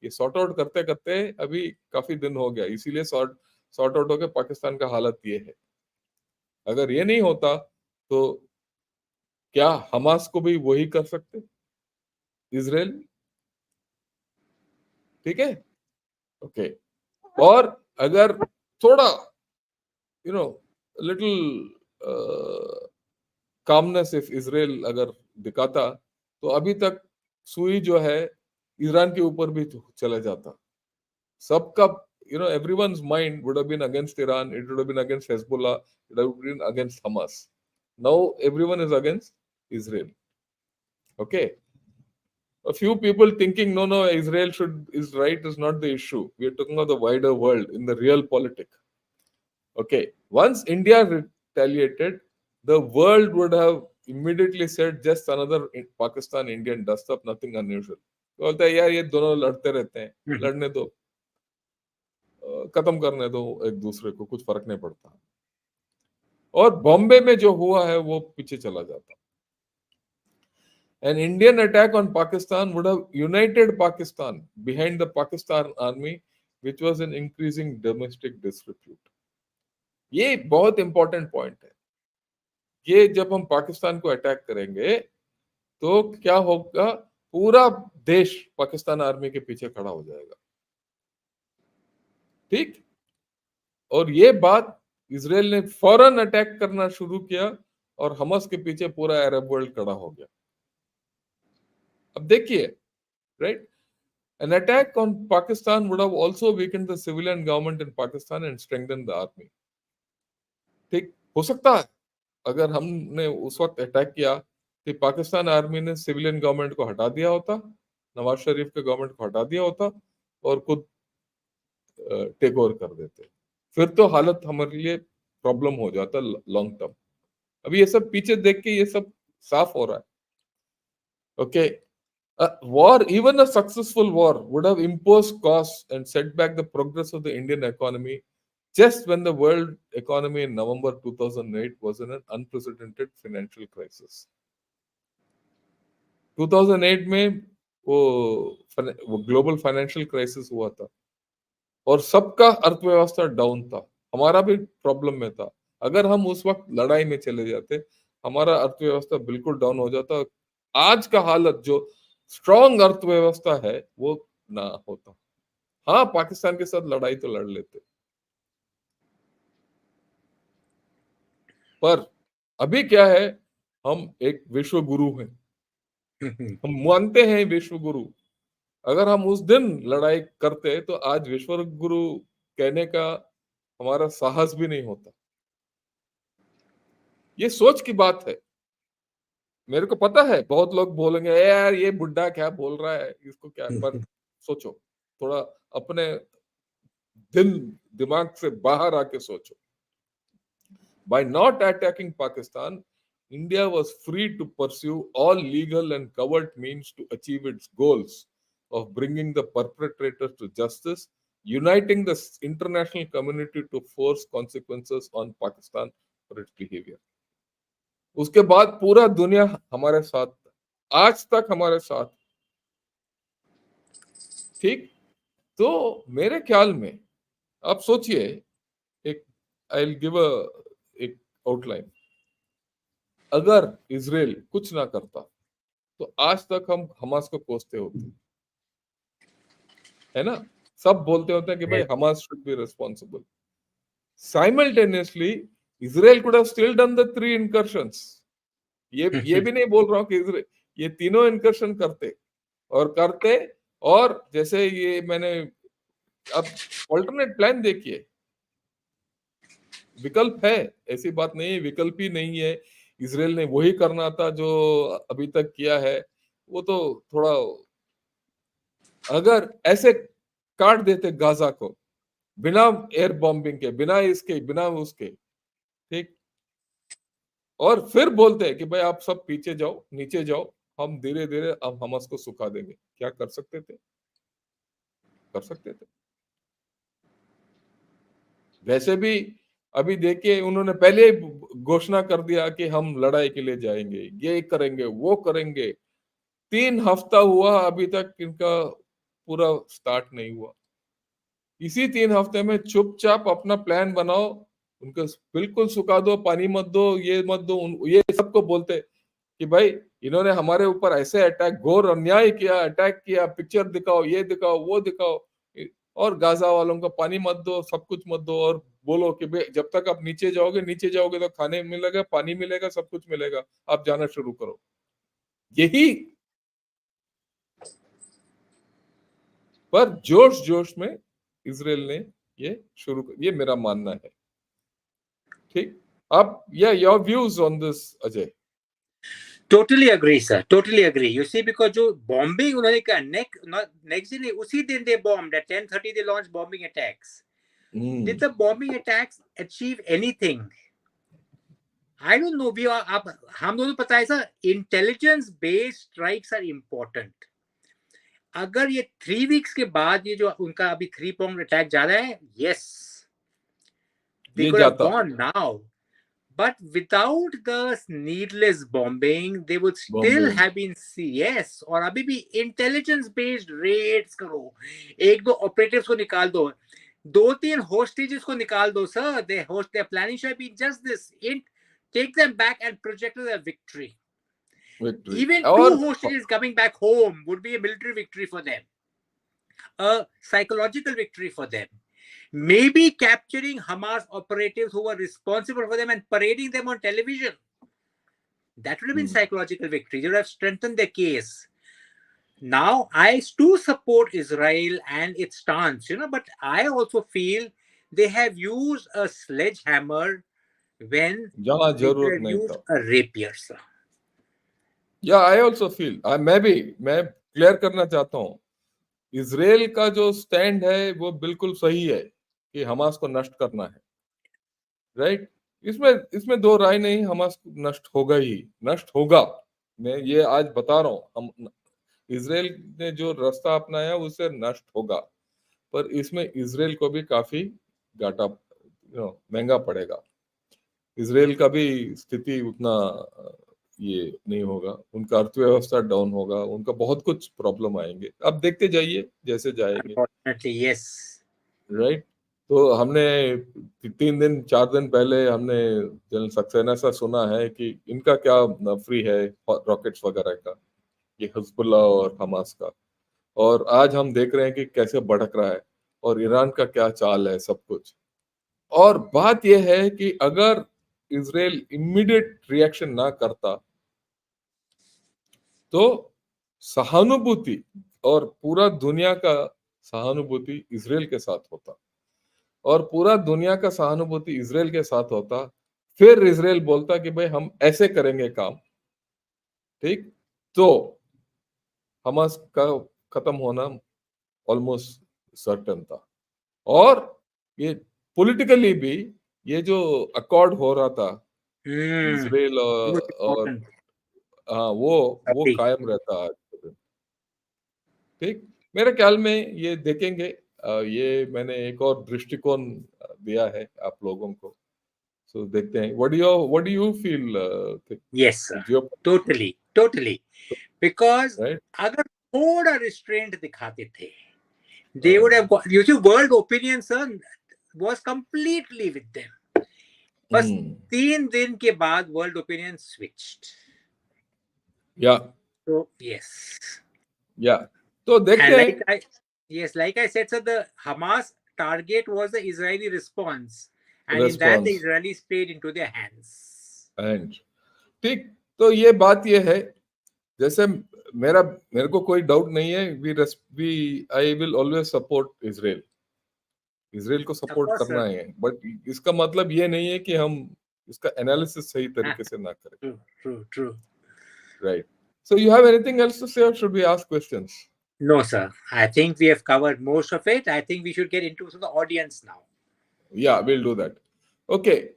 ये सॉर्ट आउट करते करते अभी काफी दिन हो गया, इसीलिए सॉर्ट आउट होकर पाकिस्तान का हालत ये है। अगर ये नहीं होता तो क्या हमास को भी वही कर सकते इसराइल? ठीक है। ओके। और अगर थोड़ा लिटिल कामनेस इफ इसराइल अगर दिखाता तो अभी तक सुई जो है ईरान के ऊपर भी तो चला जाता। सबका everyone's mind would have been against Iran, it would have been against Hezbollah, it would have been against Hamas. Now everyone is against Israel. Okay. A few people thinking no, Israel is right is not the issue. We are talking about the wider world in the real politics. Okay. Once India retaliated, the world would have immediately said just another Pakistan Indian dust up, nothing unusual. बोलता है यार ये दोनों लड़ते रहते हैं, लड़ने दो, खत्म करने दो एक दूसरे को, कुछ फर्क नहीं पड़ता। और बॉम्बे में जो हुआ है वो पीछे चला जाता। An Indian attack on Pakistan would have united Pakistan behind the Pakistan army, which was an increasing domestic disrepute. ये बहुत इंपॉर्टेंट पॉइंट है। ये जब हम पाकिस्तान को अटैक करेंगे तो क्या होगा, पूरा देश पाकिस्तान आर्मी के पीछे खड़ा हो जाएगा। ठीक। और ये बात इसराइल ने फौरन अटैक करना शुरू किया और हमास के पीछे पूरा अरब वर्ल्ड खड़ा हो गया। अब देखिए, right, an attack on Pakistan would have also weakened the civilian government in Pakistan and strengthened the army. ठीक, हो सकता है अगर हमने उस वक्त अटैक किया तो पाकिस्तान आर्मी ने सिविलियन गवर्नमेंट को हटा दिया होता, नवाज शरीफ के गवर्नमेंट को हटा दिया होता और खुद टेक ओवर कर देते, फिर तो हालत हमारे लिए प्रॉब्लम हो जाता लॉन्ग टर्म। अभी ये सब पीछे देख के ये सब साफ हो रहा है। Okay. War, even a successful war, would have imposed costs and set back the progress of the Indian economy just when the world economy in November 2008 was in an unprecedented financial crisis. 2008 में वो global financial crisis हुआ था और सबका अर्थव्यवस्था down था, हमारा भी प्रॉब्लम में था। अगर हम उस वक्त लड़ाई में चले जाते हमारा अर्थव्यवस्था बिल्कुल डाउन हो जाता। आज का हालत जो स्ट्रॉन्ग अर्थव्यवस्था है वो ना होता। हाँ, पाकिस्तान के साथ लड़ाई तो लड़ लेते, पर अभी क्या है, हम एक विश्व गुरु हैं, हम मानते हैं विश्व गुरु। अगर हम उस दिन लड़ाई करते तो आज विश्व गुरु कहने का हमारा साहस भी नहीं होता। ये सोच की बात है। मेरे को पता है बहुत लोग बोलेंगे यार ये बुड्ढा क्या बोल रहा है, इसको क्या, पर सोचो थोड़ा, अपने दिमाग से बाहर आके सोचो। By not attacking Pakistan, India was free to pursue all legal and covered means to achieve its goals of bringing the perpetrators to justice, uniting the international community to force consequences on Pakistan for its behavior. उसके बाद पूरा दुनिया हमारे साथ, आज तक हमारे साथ। ठीक। तो मेरे ख्याल में आप सोचिए, एक आई विल गिव एक आउटलाइन। अगर इजराइल कुछ ना करता तो आज तक हम हमास को कोसते होते, है ना। सब बोलते होते हैं कि भाई Hamas should be responsible. Simultaneously Israel could have still done the 3 incursions. ये भी नहीं बोल रहा हूँ कि ये तीनों इनकर्शन करते और जैसे ये मैंने अब ऑल्टरनेट प्लान देखिए, विकल्प है, ऐसी बात नहीं है विकल्प ही नहीं है। इसराइल ने वही करना था जो अभी तक किया है। वो तो थोड़ा, अगर ऐसे काट देते गाजा को बिना एयर बॉम्बिंग के, बिना इसके, बिना उसके, ठीक, और फिर बोलते हैं कि भाई आप सब पीछे जाओ, नीचे जाओ, हम धीरे धीरे अब हमास को सुखा देंगे, क्या कर सकते थे? कर सकते थे। वैसे भी अभी देखिए, उन्होंने पहले ही घोषणा कर दिया कि हम लड़ाई के लिए जाएंगे, ये करेंगे, वो करेंगे। 3 हफ्ता हुआ, अभी तक इनका पूरा स्टार्ट नहीं हुआ। इसी 3 हफ्ते में चुपचाप अपना प्लान बनाओ, उनको बिल्कुल सुखा दो, पानी मत दो, ये मत दो। ये सबको बोलते कि भाई इन्होंने हमारे ऊपर ऐसे अटैक, घोर अन्याय किया, अटैक किया, पिक्चर दिखाओ, ये दिखाओ, वो दिखाओ, और गाजा वालों को पानी मत दो, सब कुछ मत दो, और बोलो कि भाई जब तक आप नीचे जाओगे, नीचे जाओगे तो खाने मिलेगा, पानी मिलेगा, सब कुछ मिलेगा, आप जाना शुरू करो। यही, पर जोश जोश में इसराइल ने ये शुरू, ये मेरा मानना है। ठीक, अब your views on this Ajay? Totally agree, sir. Totally agree. You see, because जो bombing उन्होंने कहा next दिन, उसी दिन they bombed at 10:30. They launched bombing attacks. Did the bombing attacks achieve anything? I don't know. We are आप हम दोनों पता है sir, intelligence based strikes are important. अगर ये 3 weeks के बाद ये जो उनका अभी 3-pronged attack जा रहा है, yes, they could have gone now. But without the needless bombing, they would still have been yes. और अभी भी intelligence based raids करो, 1-2 operatives को निकाल दो, 2-3 hostages को निकाल दो, sir. Their planning should be just this: take them back and project a victory. Even 2 hostages coming back home would be a military victory for them, a psychological victory for them. Maybe capturing Hamas operatives who were responsible for them and parading them on television. That would have been psychological victory. They would have strengthened their case. Now, I too support Israel and its stance, but I also feel they have used a sledgehammer when they could have used a rapier, sir. Yeah, I also feel, मैं clear करना चाहता हूँ, Israel का जो stand है वो बिल्कुल सही है कि हमास को नष्ट करना है, राइट? इसमें दो राय नहीं, हमास नष्ट होगा ही, नष्ट होगा। मैं ये आज बता रहा हूँ, हम इजराइल ने जो रास्ता अपनाया उससे नष्ट होगा, पर इसमें इजराइल को भी काफी घाटा, महंगा पड़ेगा। इजराइल का भी स्थिति उतना ये नहीं होगा, उनका अर्थव्यवस्था डाउन होगा, उनका बहुत कुछ प्रॉब्लम आएंगे। अब देखते जाइए जैसे जाएंगे, yes, राइट? तो हमने 3-4 दिन पहले हमने जनरल सक्सेना से सुना है कि इनका क्या फ्री है रॉकेट्स वगैरह का, ये हिजबुल्लाह और हमास का, और आज हम देख रहे हैं कि कैसे भड़क रहा है, और ईरान का क्या चाल है, सब कुछ। और बात यह है कि अगर इजराइल इमीडिएट रिएक्शन ना करता तो सहानुभूति और पूरा दुनिया का सहानुभूति इजराइल के साथ होता, और पूरा दुनिया का सहानुभूति इजराइल के साथ होता, फिर इजराइल बोलता कि भाई हम ऐसे करेंगे काम, ठीक, तो हमास का खत्म होना ऑलमोस्ट सर्टन था। और ये पॉलिटिकली भी ये जो अकॉर्ड हो रहा था इजराइल और हाँ, वो कायम रहता है, ठीक। मेरे ख्याल में ये देखेंगे, ये मैंने एक और दृष्टिकोण दिया है आप लोगों को, सो देखते हैं। What do you feel? yes, sir. Totally, because अगर थोड़ा restraint दिखाते थे, they would have got, you see, world opinion, sir, was completely with them. बस 3 दिन के बाद world opinion switched. So yes. तो देखते हैं। Like I said, sir, the Hamas target was the Israeli response, and in that the Israelis played into their hands. ठीक, तो ये बात ये है, जैसे मेरे को कोई डाउट नहीं है, we I will always support Israel, Israel को Of सपोर्ट course, करना sir. है, बट इसका मतलब ये नहीं है कि हम इसका एनालिसिस सही तरीके से ना करें. True. Right. So you have anything else to say और should we ask questions? No, sir. I think we have covered most of it. I think we should get into the audience now. Yeah, we'll do that. Okay.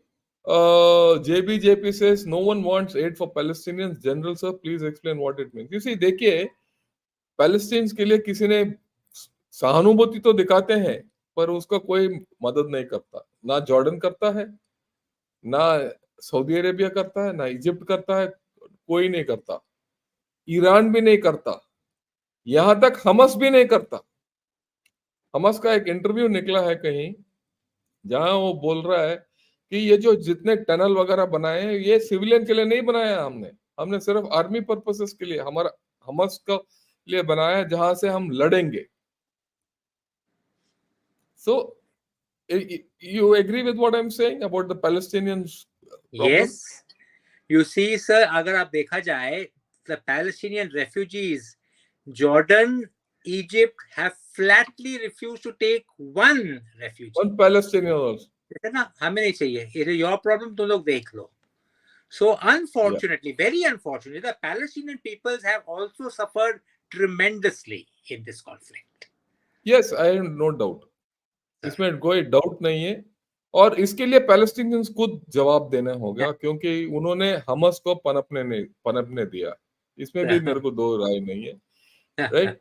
JBJP says no one wants aid for Palestinians. General sir, please explain what it means. You see, देखिए, Palestine's के लिए किसी ने सहानुभूति तो दिखाते हैं, पर उसका कोई मदद नहीं करता. ना जॉर्डन करता है, ना सऊदी अरेबिया करता है, ना इजिप्ट करता है, कोई नहीं करता. ईरान भी नहीं करता, यहां तक हमस भी नहीं करता. हमस का एक इंटरव्यू निकला है कहीं, जहां वो बोल रहा है कि ये जो जितने टनल वगैरह बनाए हैं, ये सिविलियन के लिए नहीं बनाया हमने हमने सिर्फ आर्मी पर्पसेस के लिए, हमारा हमस का लिए बनाया है, जहां से हम लड़ेंगे. सो you agree with what I'm saying about the Palestinians problem? Yes. You see, sir, अगर आप देखा जाए, the Palestinian refugees, Jordan, Egypt have flatly refused to take one refugee. One Palestinian also. है ना, हमें नहीं चाहिए. It is your problem, तुम लोग देख लो. So unfortunately, very unfortunately, the Palestinian peoples have also suffered tremendously in this conflict. Yes, I have no doubt. इसमें कोई डाउट नहीं है, और इसके लिए पैलेस्टीनियंस खुद जवाब देना होगा, क्योंकि उन्होंने हमस को पनपने दिया. इसमें भी मेरे को दो राय नहीं है. Right?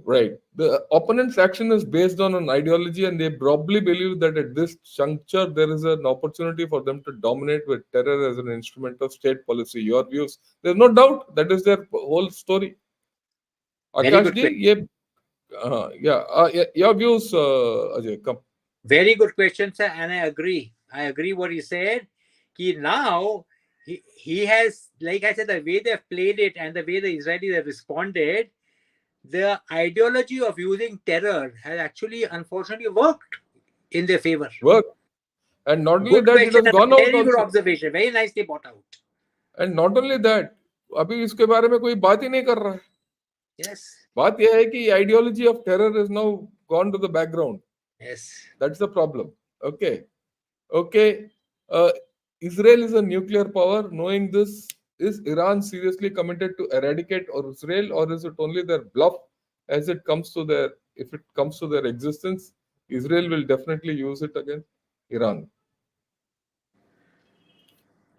Right. The opponent's action is based on an ideology, and they probably believe that at this juncture there is an opportunity for them to dominate with terror as an instrument of state policy. Your views? There's no doubt that is their whole story. Very Akash good ji, question. your views, Ajay, come. Very good question, sir, and I agree. I agree what he said. Now he has, like I said, the way they've played it and the way the Israelis have responded, the ideology of using terror has actually, unfortunately, worked in their favor. Work. And not only Good that, it question, has gone out very good also. observation. Very nicely brought out. And not only that, अभी इसके बारे में कोई बात ही नहीं कर रहा है. Yes. बात यह है कि ideology of terror is now gone to the background. Yes. That's the problem. Okay. Israel is a nuclear power. Knowing this, is Iran seriously committed to eradicate Israel, or is it only their bluff as it comes to their, if it comes to their existence, Israel will definitely use it against Iran.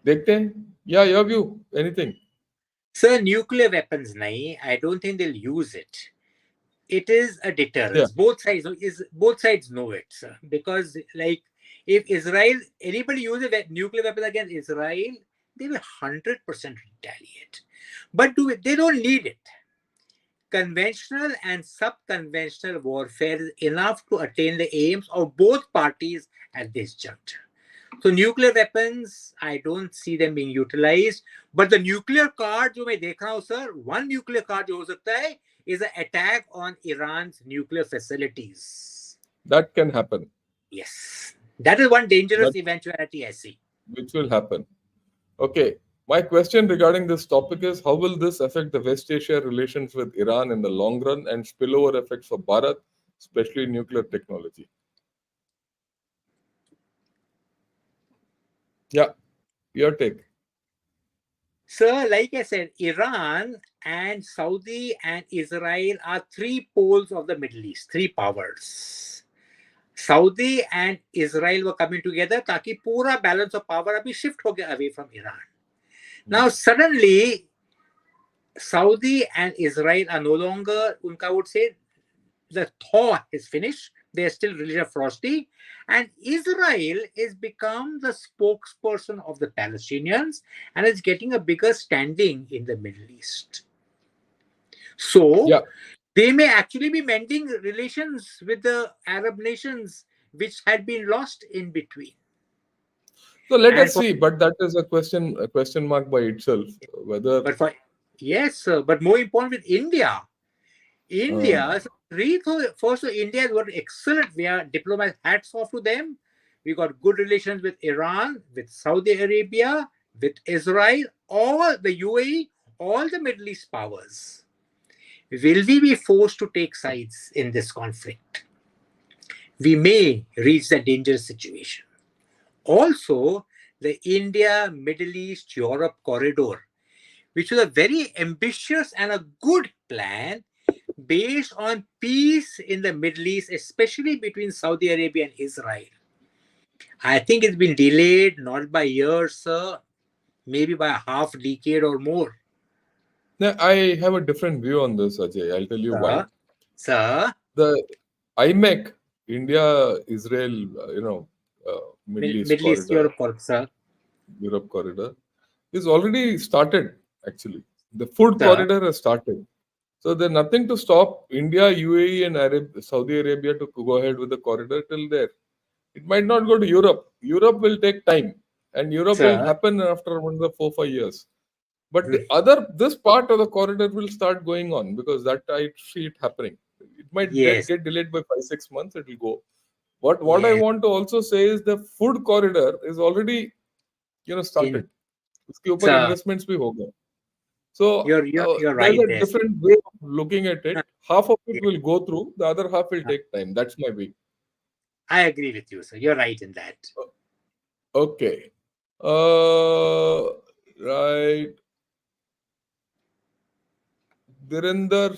देखते हैं. Yeah, your view. Anything? Sir, nuclear weapons, nahi. I don't think they'll use it. It is a deterrence. Yeah. Both sides know it, sir. Because, like, if Israel, anybody uses a nuclear weapon against Israel, they will 100% retaliate. But they don't need it. Conventional and sub-conventional warfare is enough to attain the aims of both parties at this juncture. So nuclear weapons, I don't see them being utilized. But the nuclear card, जो मैं देख रहा हूँ, sir, one nuclear card जो हो सकता है is an attack on Iran's nuclear facilities. That can happen. Yes. That is one dangerous eventuality I see. Which will happen. Okay. My question regarding this topic is, how will this affect the West Asia relations with Iran in the long run, and spillover effects for Bharat, especially nuclear technology? Yeah, your take. Sir, like I said, Iran and Saudi and Israel are three poles of the Middle East, three powers. Saudi and Israel were coming together ताकि पूरा balance of power अभी shift हो गया away from Iran. Now suddenly, Saudi and Israel are no longer, I would say, the thaw is finished. They are still really frosty. And Israel is become the spokesperson of the Palestinians and is getting a bigger standing in the Middle East. So they may actually be mending relations with the Arab nations which had been lost in between. So let us see, but that is a question mark by itself. Whether yes, sir, but more important with India. First, India was excellent. We are diplomats, hats off to them. We got good relations with Iran, with Saudi Arabia, with Israel, all the UAE, all the Middle East powers. Will we be forced to take sides in this conflict? We may reach that dangerous situation. Also, the India, Middle East, Europe corridor, which was a very ambitious and a good plan based on peace in the Middle East, especially between Saudi Arabia and Israel. I think it's been delayed not by years, sir, maybe by a half decade or more. Now, I have a different view on this, Ajay. I'll tell you why. Sir, sir, The IMEC, India, Israel, Middle East Middle East, corridor, Europe, sir, Europe corridor, is already started, actually. The food sir, corridor has started. So there's nothing to stop India, UAE, and Saudi Arabia to go ahead with the corridor till there. It might not go to Europe. Europe will take time, and Europe will sir. happen after another 4 5 years. But this part of the corridor will start going on because that I see it happening. It might Yes, get delayed by 5 6 months. It will go. What I yes. want to also say is the food corridor is already In started. उसके ऊपर sir, investments भी हो गए. So you're there's right a there. different way of looking at Huh, it. Half of it yeah, will go through, the other half will huh. take time. That's my view. I agree with you, sir. You're right in that. Okay. Right. Dhirender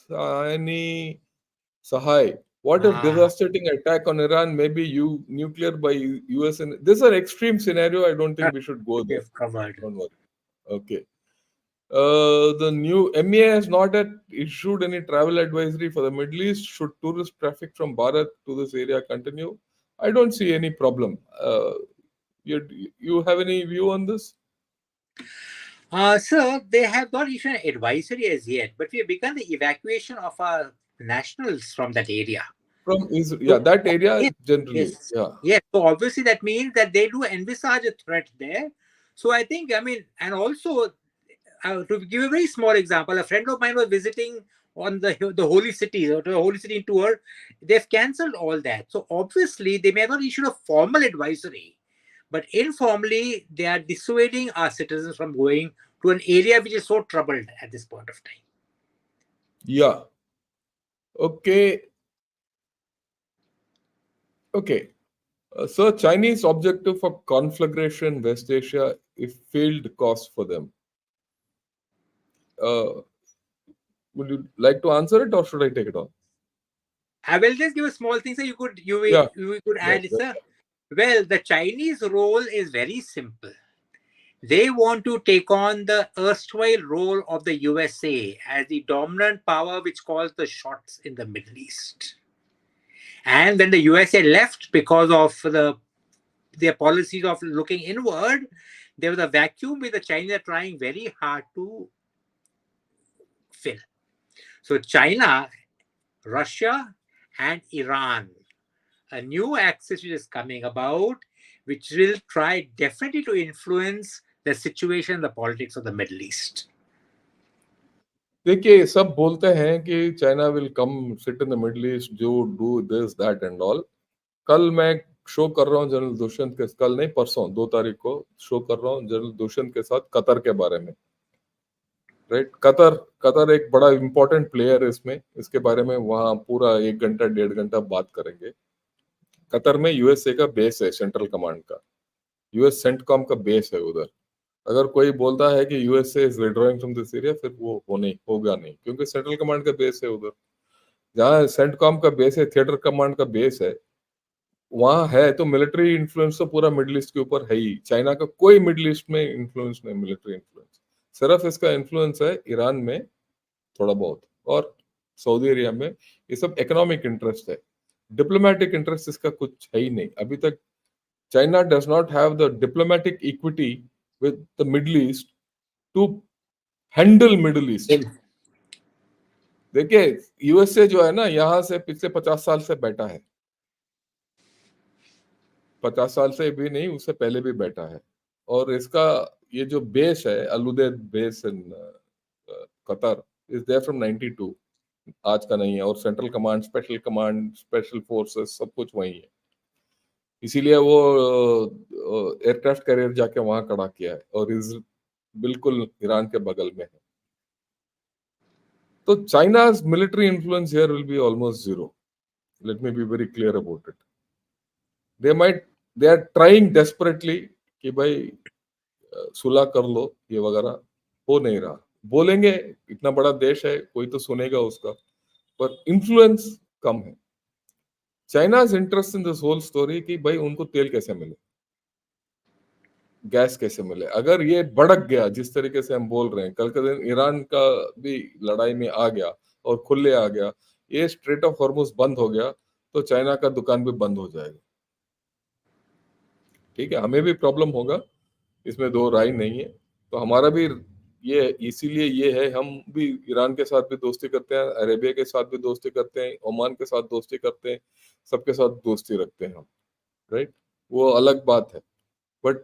Sahani Sahai. What if Ah, devastating attack on Iran may be nuclear by US? And this is an extreme scenario. I don't huh, think we should go we there. have covered. Don't worry. Okay. The new MEA has not yet issued any travel advisory for the Middle East. Should tourist traffic from Bharat to this area continue? I don't see any problem. You have any view on this? Sir, they have not issued an advisory as yet, but we have begun the evacuation of our nationals from that area. From Israel, yeah, So, that area yes, generally, yes, yeah. yes. So obviously that means that they do envisage a threat there. So I think, I mean, and also to give a very small example, a friend of mine was visiting on the holy city, the holy city tour. They've cancelled all that. So obviously they may have not issued a formal advisory, but informally they are dissuading our citizens from going to an area which is so troubled at this point of time. Yeah. Okay. Okay. So Chinese objective for conflagration West Asia if failed cost for them. Uh, would you like to answer it or should I take it on? I will just give a small thing, so Yeah. you could Yeah. add, sir. Well, the Chinese role is very simple. They want to take on the erstwhile role of the USA as the dominant power which calls the shots in the Middle East. And when the USA left because of their policies of looking inward, there was a vacuum with the China trying very hard to fill. So China, Russia, and Iran, a new axis which is coming about, which will try definitely to influence the situation, the politics of the Middle East. देखिए सब बोलते हैं कि China will come sit in the Middle East जो do this that and all. कल मैं show कर रहा हूँ जनरल दुष्यंत के, कल नहीं परसों 2 तारीख को शो कर रहा हूँ जनरल दुष्यंत के साथ कतर के बारे में. राइट. कतर कतर एक बड़ा इंपॉर्टेंट प्लेयर है इसमें. इसके बारे में वहाँ पूरा 1 घंटा 1.5 घंटा बात करेंगे. कतर में यूएसए का बेस है, सेंट्रल कमांड का. यूएस सेंटकॉम का बेस है उधर. अगर कोई बोलता है कि USA is withdrawing from this area, फिर वो होगा नहीं, क्योंकि सेंट्रल कमांड का बेस है उधर. जहाँ सेंटकॉम का बेस है, थिएटर कमांड का बेस है, वहां है तो मिलिट्री इन्फ्लुएंस तो पूरा मिडिल ईस्ट के ऊपर है ही. चाइना का कोई मिडिल ईस्ट में इन्फ्लुएंस नहीं, मिलिट्री इन्फ्लुएंस. सिर्फ इसका इन्फ्लुएंस है ईरान में थोड़ा बहुत और सऊदी अरेबिया में. ये सब इकोनॉमिक इंटरेस्ट है. डिप्लोमेटिक इंटरेस्ट इसका कुछ है ही नहीं अभी तक. China does not have the diplomatic equity with the Middle East to handle Middle East. देखिए यूएसए जो है ना, यहाँ से पिछले 50 साल से बैठा है. 50 साल से भी नहीं, उससे पहले भी बैठा है. और इसका ये जो बेस है, Al Udeid base in Qatar, is there from 92. आज का नहीं है. और सेंट्रल कमांड, स्पेशल फोर्सेस, सब कुछ वही है. इसीलिए वो एयरक्राफ्ट कैरियर जाके वहां खड़ा किया है, और बिल्कुल ईरान के बगल में है। तो चाइना's military influence here will be almost zero. Let me be very clear about it. They are trying desperately कि भाई सुलह कर लो, ये वगैरह हो नहीं रहा। बोलेंगे, इतना बड़ा देश है, कोई तो सुनेगा उसका, पर इन्फ्लुएंस कम है। China's interest in this whole story कि भाई उनको तेल कैसे मिले, गैस कैसे मिले। अगर ये भड़क गया जिस तरीके से हम बोल रहे हैं, कल के दिन ईरान का भी लड़ाई में आ गया और खुले आ गया, ये स्ट्रेट ऑफ हॉर्मुज बंद हो गया, तो चाइना का दुकान भी बंद हो जाएगा। ठीक है, हमें भी प्रॉब्लम होगा, इसमें दो राय नहीं है। तो हमारा भी ये, इसीलिए ये है, हम भी ईरान के साथ भी दोस्ती करते हैं, अरेबिया के साथ भी दोस्ती करते हैं, ओमान के साथ दोस्ती करते हैं, सबके साथ दोस्ती रखते हैं हम, राइट। वो अलग बात है, बट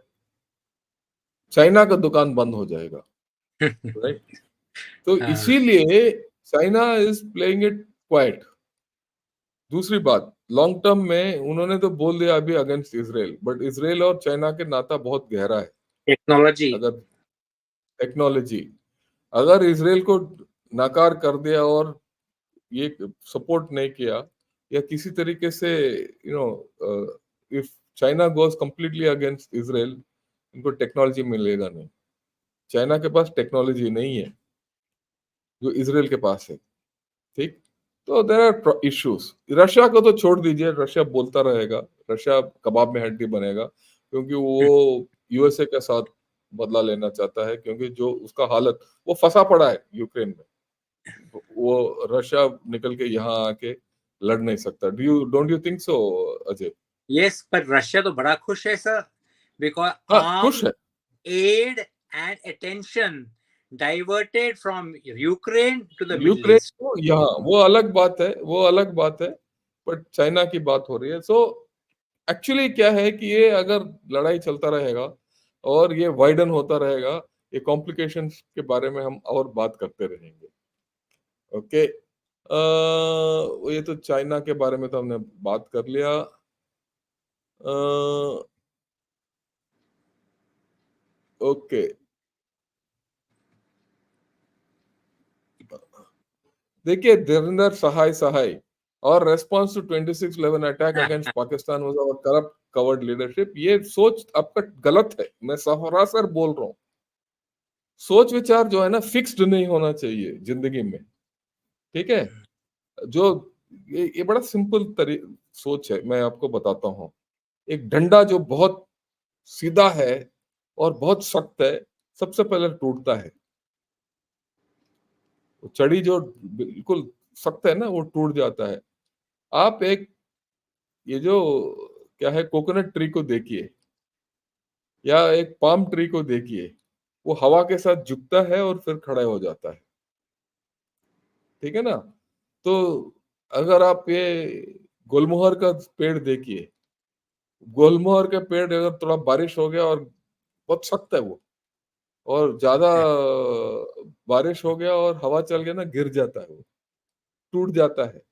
चाइना का दुकान बंद हो जाएगा, राइट। तो हाँ, इसीलिए China is playing it quite. दूसरी बात, लॉन्ग टर्म में उन्होंने तो बोल दिया अभी अगेंस्ट इसराइल, बट इसराइल और चाइना के नाता बहुत गहरा है। टेक्नोलॉजी। अगर टेक्नोलॉजी, अगर इसराइल को नाकार कर दिया और ये सपोर्ट नहीं किया, या किसी तरीके से if China goes completely against Israel, इनको टेक्नोलॉजी मिलेगा नहीं। चाइना के पास टेक्नोलॉजी नहीं है जो इसराइल के पास है, ठीक। तो देर आर इश्यूज। रशिया को तो छोड़ दीजिए, रशिया बोलता रहेगा, रशिया कबाब में हड्डी बनेगा, क्योंकि वो यूएसए के साथ बदला लेना चाहता है, क्योंकि जो उसका हालत, वो फंसा पड़ा है यूक्रेन में, वो रशिया निकल के यहाँ आके लड़ नहीं सकता। Don't you think so Ajay? Yes, पर रशिया तो बड़ा खुश है सर, बिकॉज हाँ, खुश आर्म्स, है। Aid and attention diverted from Ukraine to the Middle Ukraine East. को यहाँ, वो अलग बात है, वो अलग बात है, बट चाइना की बात हो रही है। सो एक्चुअली क्या है कि ये अगर लड़ाई चलता रहेगा और ये वाइडन होता रहेगा, ये कॉम्प्लिकेशंस के बारे में हम और बात करते रहेंगे। ओके, ये तो चाइना के बारे में तो हमने बात कर लिया। ओके, देखिए, देवेंद्र सहाय सहाय और response to 26/11 attack against Pakistan was our corrupt coward leadership. ये सोच आपका गलत है, मैं सरासर बोल रहा हूँ। सोच विचार जो है ना, फिक्स्ड नहीं होना चाहिए जिंदगी में, ठीक है। जो ये बड़ा सिंपल सोच है, मैं आपको बताता हूँ। एक डंडा जो बहुत सीधा है और बहुत सख्त है, सबसे पहले टूटता है। चड़ी जो बिल्कुल सख्त है ना, वो टूट जाता है। आप एक, ये जो क्या है, कोकोनट ट्री को देखिए, या एक पाम ट्री को देखिए, वो हवा के साथ झुकता है और फिर खड़ा हो जाता है, ठीक है ना। तो अगर आप ये गुलमोहर का पेड़ देखिए, गुलमोहर के पेड़ अगर थोड़ा बारिश हो गया और बहुत सख्त है वो, और ज्यादा बारिश हो गया और हवा चल गया ना, गिर जाता है वो, टूट जाता है।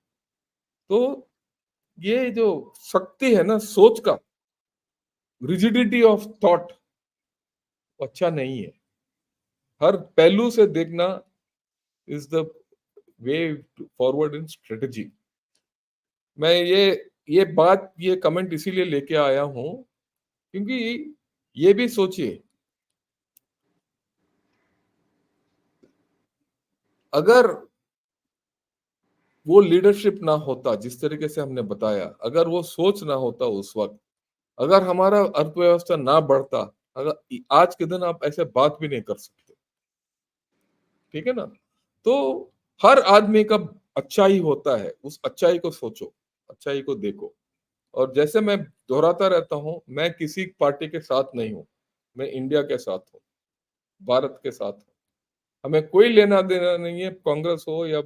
तो ये जो शक्ति है ना सोच का, रिजिडिटी ऑफ थॉट, अच्छा नहीं है। हर पहलू से देखना is the way forward in strategy. मैं ये बात, ये कमेंट इसीलिए लेके आया हूं, क्योंकि ये भी सोचिए, अगर वो लीडरशिप ना होता जिस तरीके से हमने बताया, अगर वो सोच ना होता उस वक्त, अगर हमारा अर्थव्यवस्था ना बढ़ता, अगर आज के दिन आप ऐसे बात भी नहीं कर सकते, ठीक है ना। तो हर आदमी का अच्छाई होता है, उस अच्छाई को सोचो, अच्छाई को देखो। और जैसे मैं दोहराता रहता हूं, मैं किसी पार्टी के साथ नहीं हूं, मैं इंडिया के साथ हूं, भारत के साथ हूं। हमें कोई लेना देना नहीं है, कांग्रेस हो या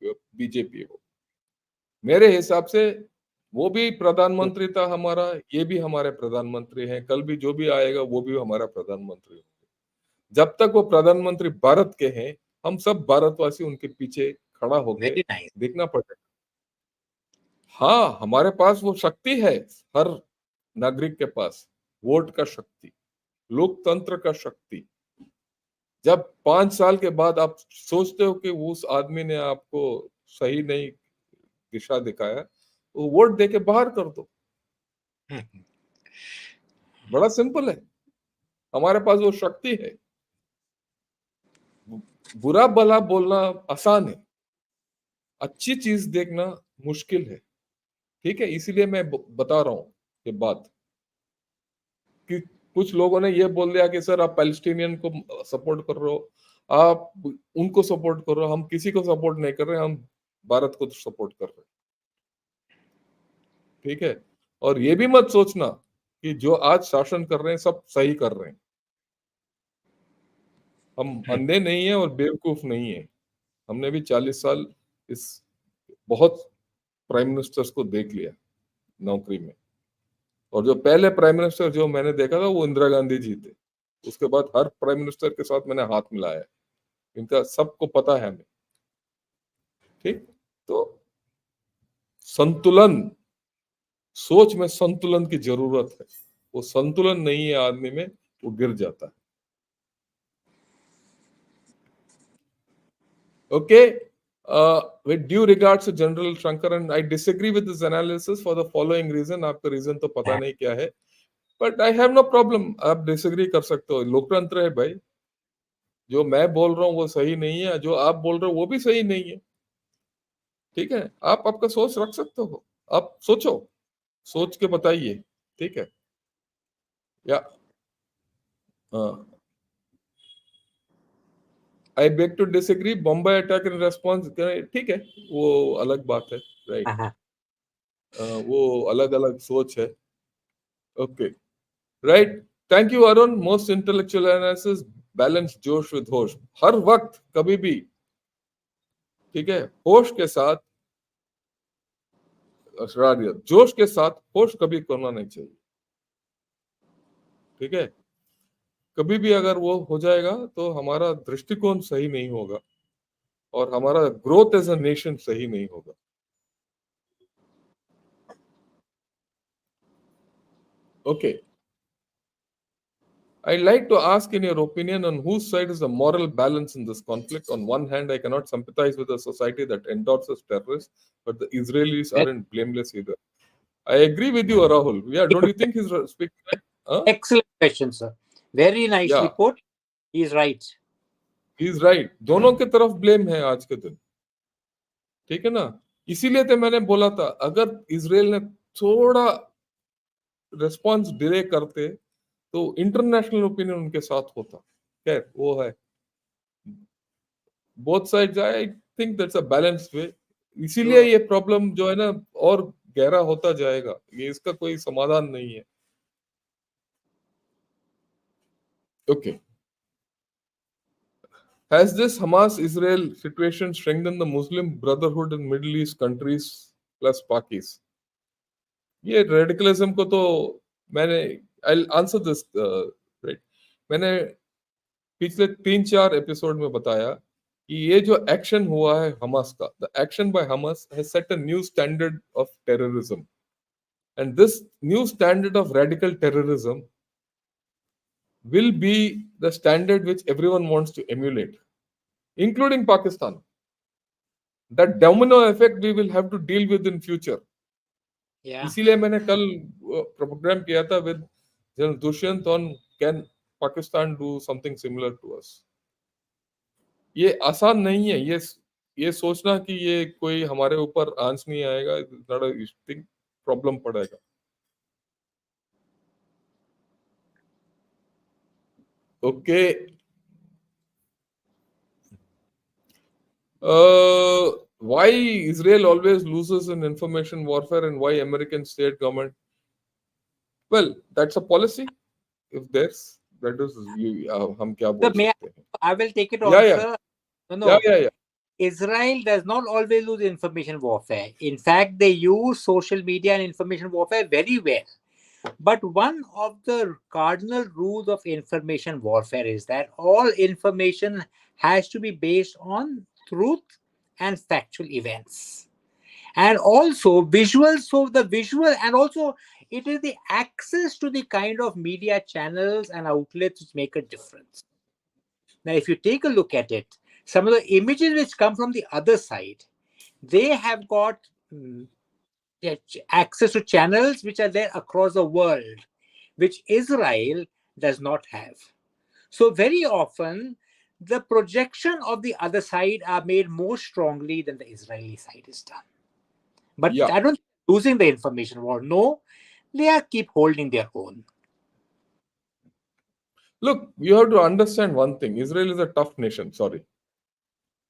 बीजेपी हो। मेरे हिसाब से वो भी प्रधानमंत्री था हमारा, ये भी हमारे प्रधानमंत्री हैं, कल भी जो भी आएगा वो भी हमारा प्रधानमंत्री होंगे। जब तक वो प्रधानमंत्री भारत के हैं, हम सब भारतवासी उनके पीछे खड़ा होके वेरी नाइस। देखना पड़ेगा। हाँ, हमारे पास वो शक्ति है, हर नागरिक के पास वोट का शक्ति, लोकतंत्र का शक्ति, जब 5 साल के बाद आप सोचते हो कि उस आदमी ने आपको सही नहीं दिशा दिखाया, तो वोट देके बाहर कर दो। बड़ा सिंपल है, हमारे पास वो शक्ति है। बुरा भला बोलना आसान है, अच्छी चीज देखना मुश्किल है। ठीक है, इसीलिए मैं बता रहा हूं ये बात कि कुछ लोगों ने ये बोल दिया कि सर आप पैलेस्टीनियन को सपोर्ट कर रहे हो, आप उनको सपोर्ट कर रहे हो। हम किसी को सपोर्ट नहीं कर रहे, हम भारत को सपोर्ट कर रहे हैं। ठीक है, और ये भी मत सोचना कि जो आज शासन कर रहे हैं सब सही कर रहे हैं। हम अंधे नहीं है और बेवकूफ नहीं है। हमने भी 40 साल इस बहुत प्राइम मिनिस्टर्स को देख लिया नौकरी में, और जो पहले प्राइम मिनिस्टर जो मैंने देखा था वो इंदिरा गांधी जी थे। उसके बाद हर प्राइम मिनिस्टर के साथ मैंने हाथ मिलाया है, इनका सबको पता है हमें। ठीक, तो संतुलन, सोच में संतुलन की जरूरत है। वो संतुलन नहीं है आदमी में, वो गिर जाता है। Okay, with due regards to General Shankar, and I disagree with this analysis for the following reason. आपका रीजन तो पता नहीं क्या है, but I have no problem. आप डिसएग्री कर सकते हो, लोकतंत्र है भाई। जो मैं बोल रहा हूँ वो सही नहीं है, जो आप बोल रहे हो वो भी सही नहीं है। ठीक है, आप आपका सोच रख सकते हो, आप सोचो, सोच के बताइए। ठीक है, या I beg to disagree, Bombay attack in response, ठीक है, वो अलग बात है, राइट। वो अलग अलग सोच है। Okay, right. Thank you Arun, most intellectual analysis, balance जोश विद होश, हर वक्त कभी भी। ठीक है, होश के साथ शरारियत, जोश के साथ होश कभी करना नहीं चाहिए। ठीक है, कभी भी अगर वो हो जाएगा तो हमारा दृष्टिकोण सही नहीं होगा और हमारा ग्रोथ एज अ नेशन सही नहीं होगा। Okay, I'd like to ask in your opinion on whose side is the moral balance in this conflict. On one hand, I cannot sympathize with a society that endorses terrorists, but the Israelis aren't blameless either. I agree with you, Rahul. Yeah, don't you think he's speaking right? Huh? Excellent question, sir. Very nicely Yeah, put. He's right. he's right. दोनों के तरफ blame है आज के दिन। ठीक है ना, इसीलिए तो मैंने बोला था अगर इजराइल ने थोड़ा रिस्पॉन्स डिले करते तो इंटरनेशनल ओपिनियन उनके साथ होता। खैर वो है, both sides, I think that's a balanced way. इसीलिए ये प्रॉब्लम जो है ना और गहरा होता जाएगा, ये इसका कोई समाधान नहीं है। Okay, has this Hamas Israel situation strengthened the Muslim Brotherhood in Middle East countries plus Pakis? ये रेडिकलिज्म को तो मैंने, आई आंसर दिस, राइट, मैंने पिछले 3-4 एपिसोड में बताया कि ये जो एक्शन हुआ है हमास का, the action by Hamas has set a new standard of terrorism, and this new standard of radical terrorism will be the standard which everyone wants to emulate, including Pakistan. That domino effect we will have to deal with in future. Yeah. इसीलिए मैंने कल program किया था with general Dushyant on can Pakistan do something similar to us. ये आसान नहीं है, ये सोचना कि ये कोई हमारे ऊपर आंच नहीं आएगा, प्रॉब्लम पड़ेगा। Okay, why Israel always loses in information warfare and why American state government? Well, that's a policy. If there's that is you, हम क्या So बोल सकते हैं? I will take it Yeah, yeah, also. No. yeah. Israel does not always lose information warfare. In fact, they use social media and information warfare very well. But one of the cardinal rules of information warfare is that all information has to be based on truth and factual events. and also visual. So the visual, and also it is the access to the kind of media channels and outlets which make a difference. Now, if you take a look at it, some of the images which come from the other side, they have got access to channels which are there across the world, which Israel does not have. So very often, the projection of the other side are made more strongly than the Israeli side is done. But Yeah. I don't losing the information war. No, they are keep holding their own. Look, you have to understand one thing. Israel is a tough nation. Sorry.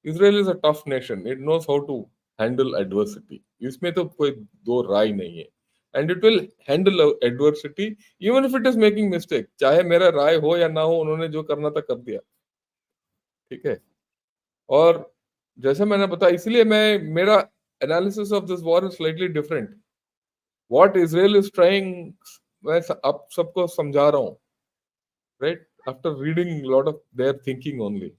Israel is a tough nation. It knows how to handle adversity. इसमें तो कोई दो राय नहीं है. And it will handle adversity even if it is making mistake. चाहे मेरा राय हो या ना हो, उन्होंने जो करना था कर दिया. ठीक है. और जैसे मैंने बताया, इसलिए मेरा analysis of this war is slightly different. What Israel is trying, मैं आप सबको समझा रहा हूँ, right? After reading a lot of their thinking only.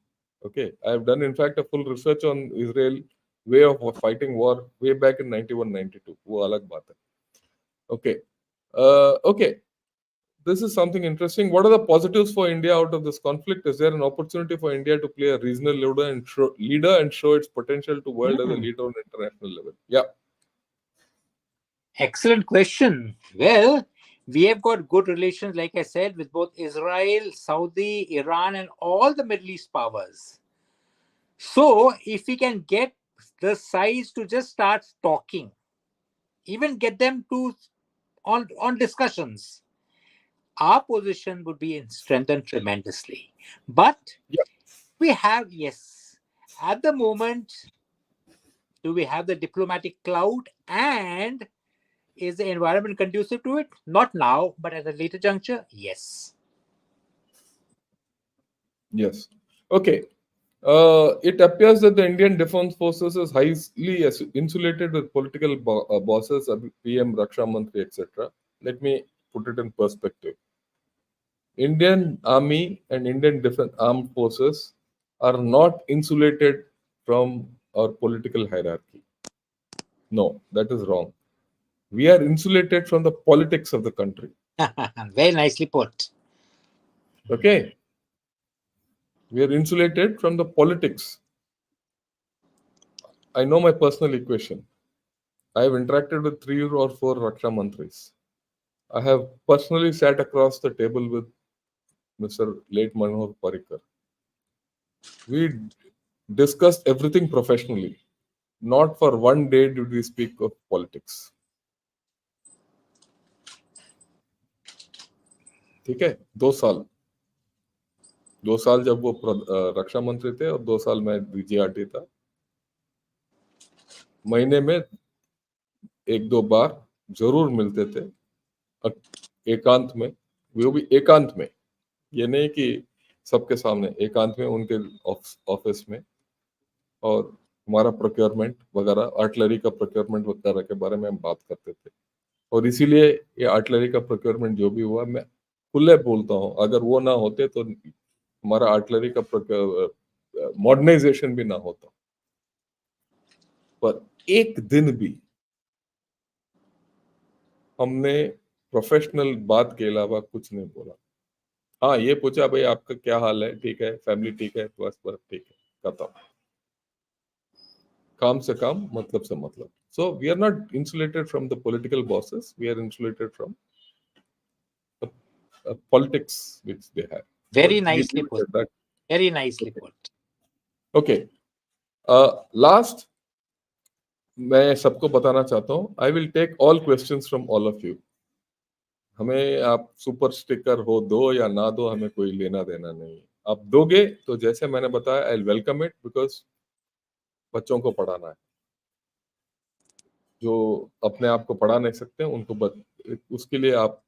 Okay, I have done in fact a full research on Israel way of fighting war way back in 91-92. वो अलग बात है. Okay, okay. This is something interesting. What are the positives for India out of this conflict? Is there an opportunity for India to play a regional leader and show its potential to world as a leader on international level? Yeah. Excellent question. Well, we have got good relations, like I said, with both Israel, Saudi, Iran, and all the Middle East powers. So, if we can get the sides to just start talking, even get them to on discussions, our position would be strengthened tremendously. But Yeah. we have, yes, at the moment, do we have the diplomatic clout, and is the environment conducive to it? Not now, but at a later juncture, yes. Yes. Okay. It appears that the Indian Defence Forces is highly insulated with political bosses, PM, Raksha Mantri, etc. Let me put it in perspective. Indian Army and Indian Defence Armed Forces are not insulated from our political hierarchy. No, that is wrong. We are insulated from the politics of the country. Very nicely put. Okay? We are insulated from the politics. I know my personal equation. I have interacted with 3 or 4 Raksha Mantris. I have personally sat across the table with Mr. Late Manohar Parikar. We discussed everything professionally. Not for one day did we speak of politics. ठीक है, 2 साल जब वो रक्षा मंत्री थे और 2 साल मैं डीजीआरटी था, महीने में 1-2 बार जरूर मिलते थे, एकांत में. वो भी एकांत में, ये नहीं कि सबके सामने, एकांत में उनके ऑफिस में. और हमारा प्रोक्योरमेंट वगैरह, आर्टिलरी का प्रोक्योरमेंट वगैरह के बारे में हम बात करते थे. और इसीलिए ये आर्टिलरी का प्रोक्योरमेंट जो भी हुआ, मैं खुले बोलता हूँ, अगर वो ना होते तो हमारा आर्टिलरी का मॉडर्नाइजेशन भी ना होता. पर एक दिन भी हमने प्रोफेशनल बात के अलावा कुछ नहीं बोला. हाँ, ये पूछा भाई आपका क्या हाल है, ठीक है, फैमिली ठीक है, बस बस ठीक है, खत्म. काम से काम, मतलब से मतलब. So we are not insulated from the political bosses. We are insulated from the politics which they have. But Very we nicely leave it put. at that. Very nicely Okay. put. Okay. Last, मैं सबको बताना चाहता हूँ, I will take all questions from all of you. हमें आप super sticker हो दो या ना दो, हमें कोई लेना देना नहीं. आप दोगे तो जैसे मैंने बताया, आई वेलकम इट, बिकॉज बच्चों को पढ़ाना है. जो अपने आप को पढ़ा नहीं सकते उनको उसके लिए आप,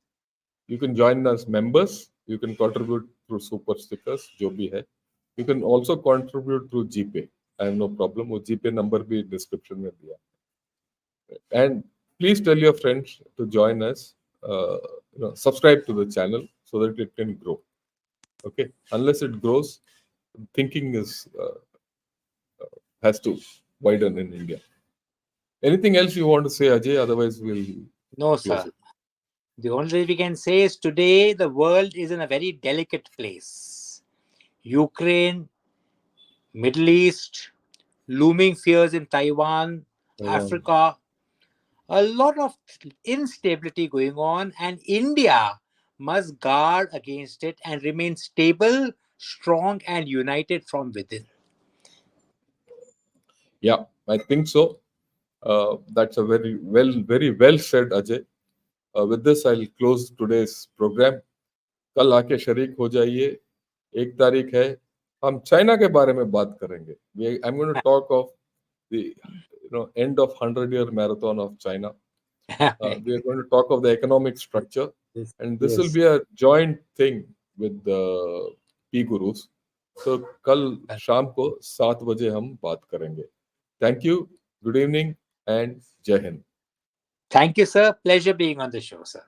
you can join us members, you can contribute through super stickers, जो भी है. You can also contribute through GPay. I have no problem. वो जीपे नंबर भी डिस्क्रिप्शन में दिया. And please tell your friends to join us. Subscribe to the channel so that it can grow. Okay, unless it grows, thinking has to widen in India. Anything else you want to say, Ajay? Otherwise, we'll No, close sir. it. The only thing we can say is today the world is in a very delicate place. Ukraine, Middle East, looming fears in Taiwan, Taiwan. Africa, a lot of instability going on, and India must guard against it and remain stable, strong, and united from within. Yeah, I think so. That's a very well said, Ajay. With this, I'll close today's program. कल आके शरीक हो जाइए. 1 तारीख है. हम China के बारे में बात करेंगे. I'm going to talk of the end of 100-year marathon of China. We are going to talk of the economic structure, Yes, and this will yes. be a joint thing with the P Gurus. So कल शाम को 7 बजे हम बात करेंगे. Thank you. Good evening and Jai Hind. Thank you, sir. Pleasure being on the show, sir.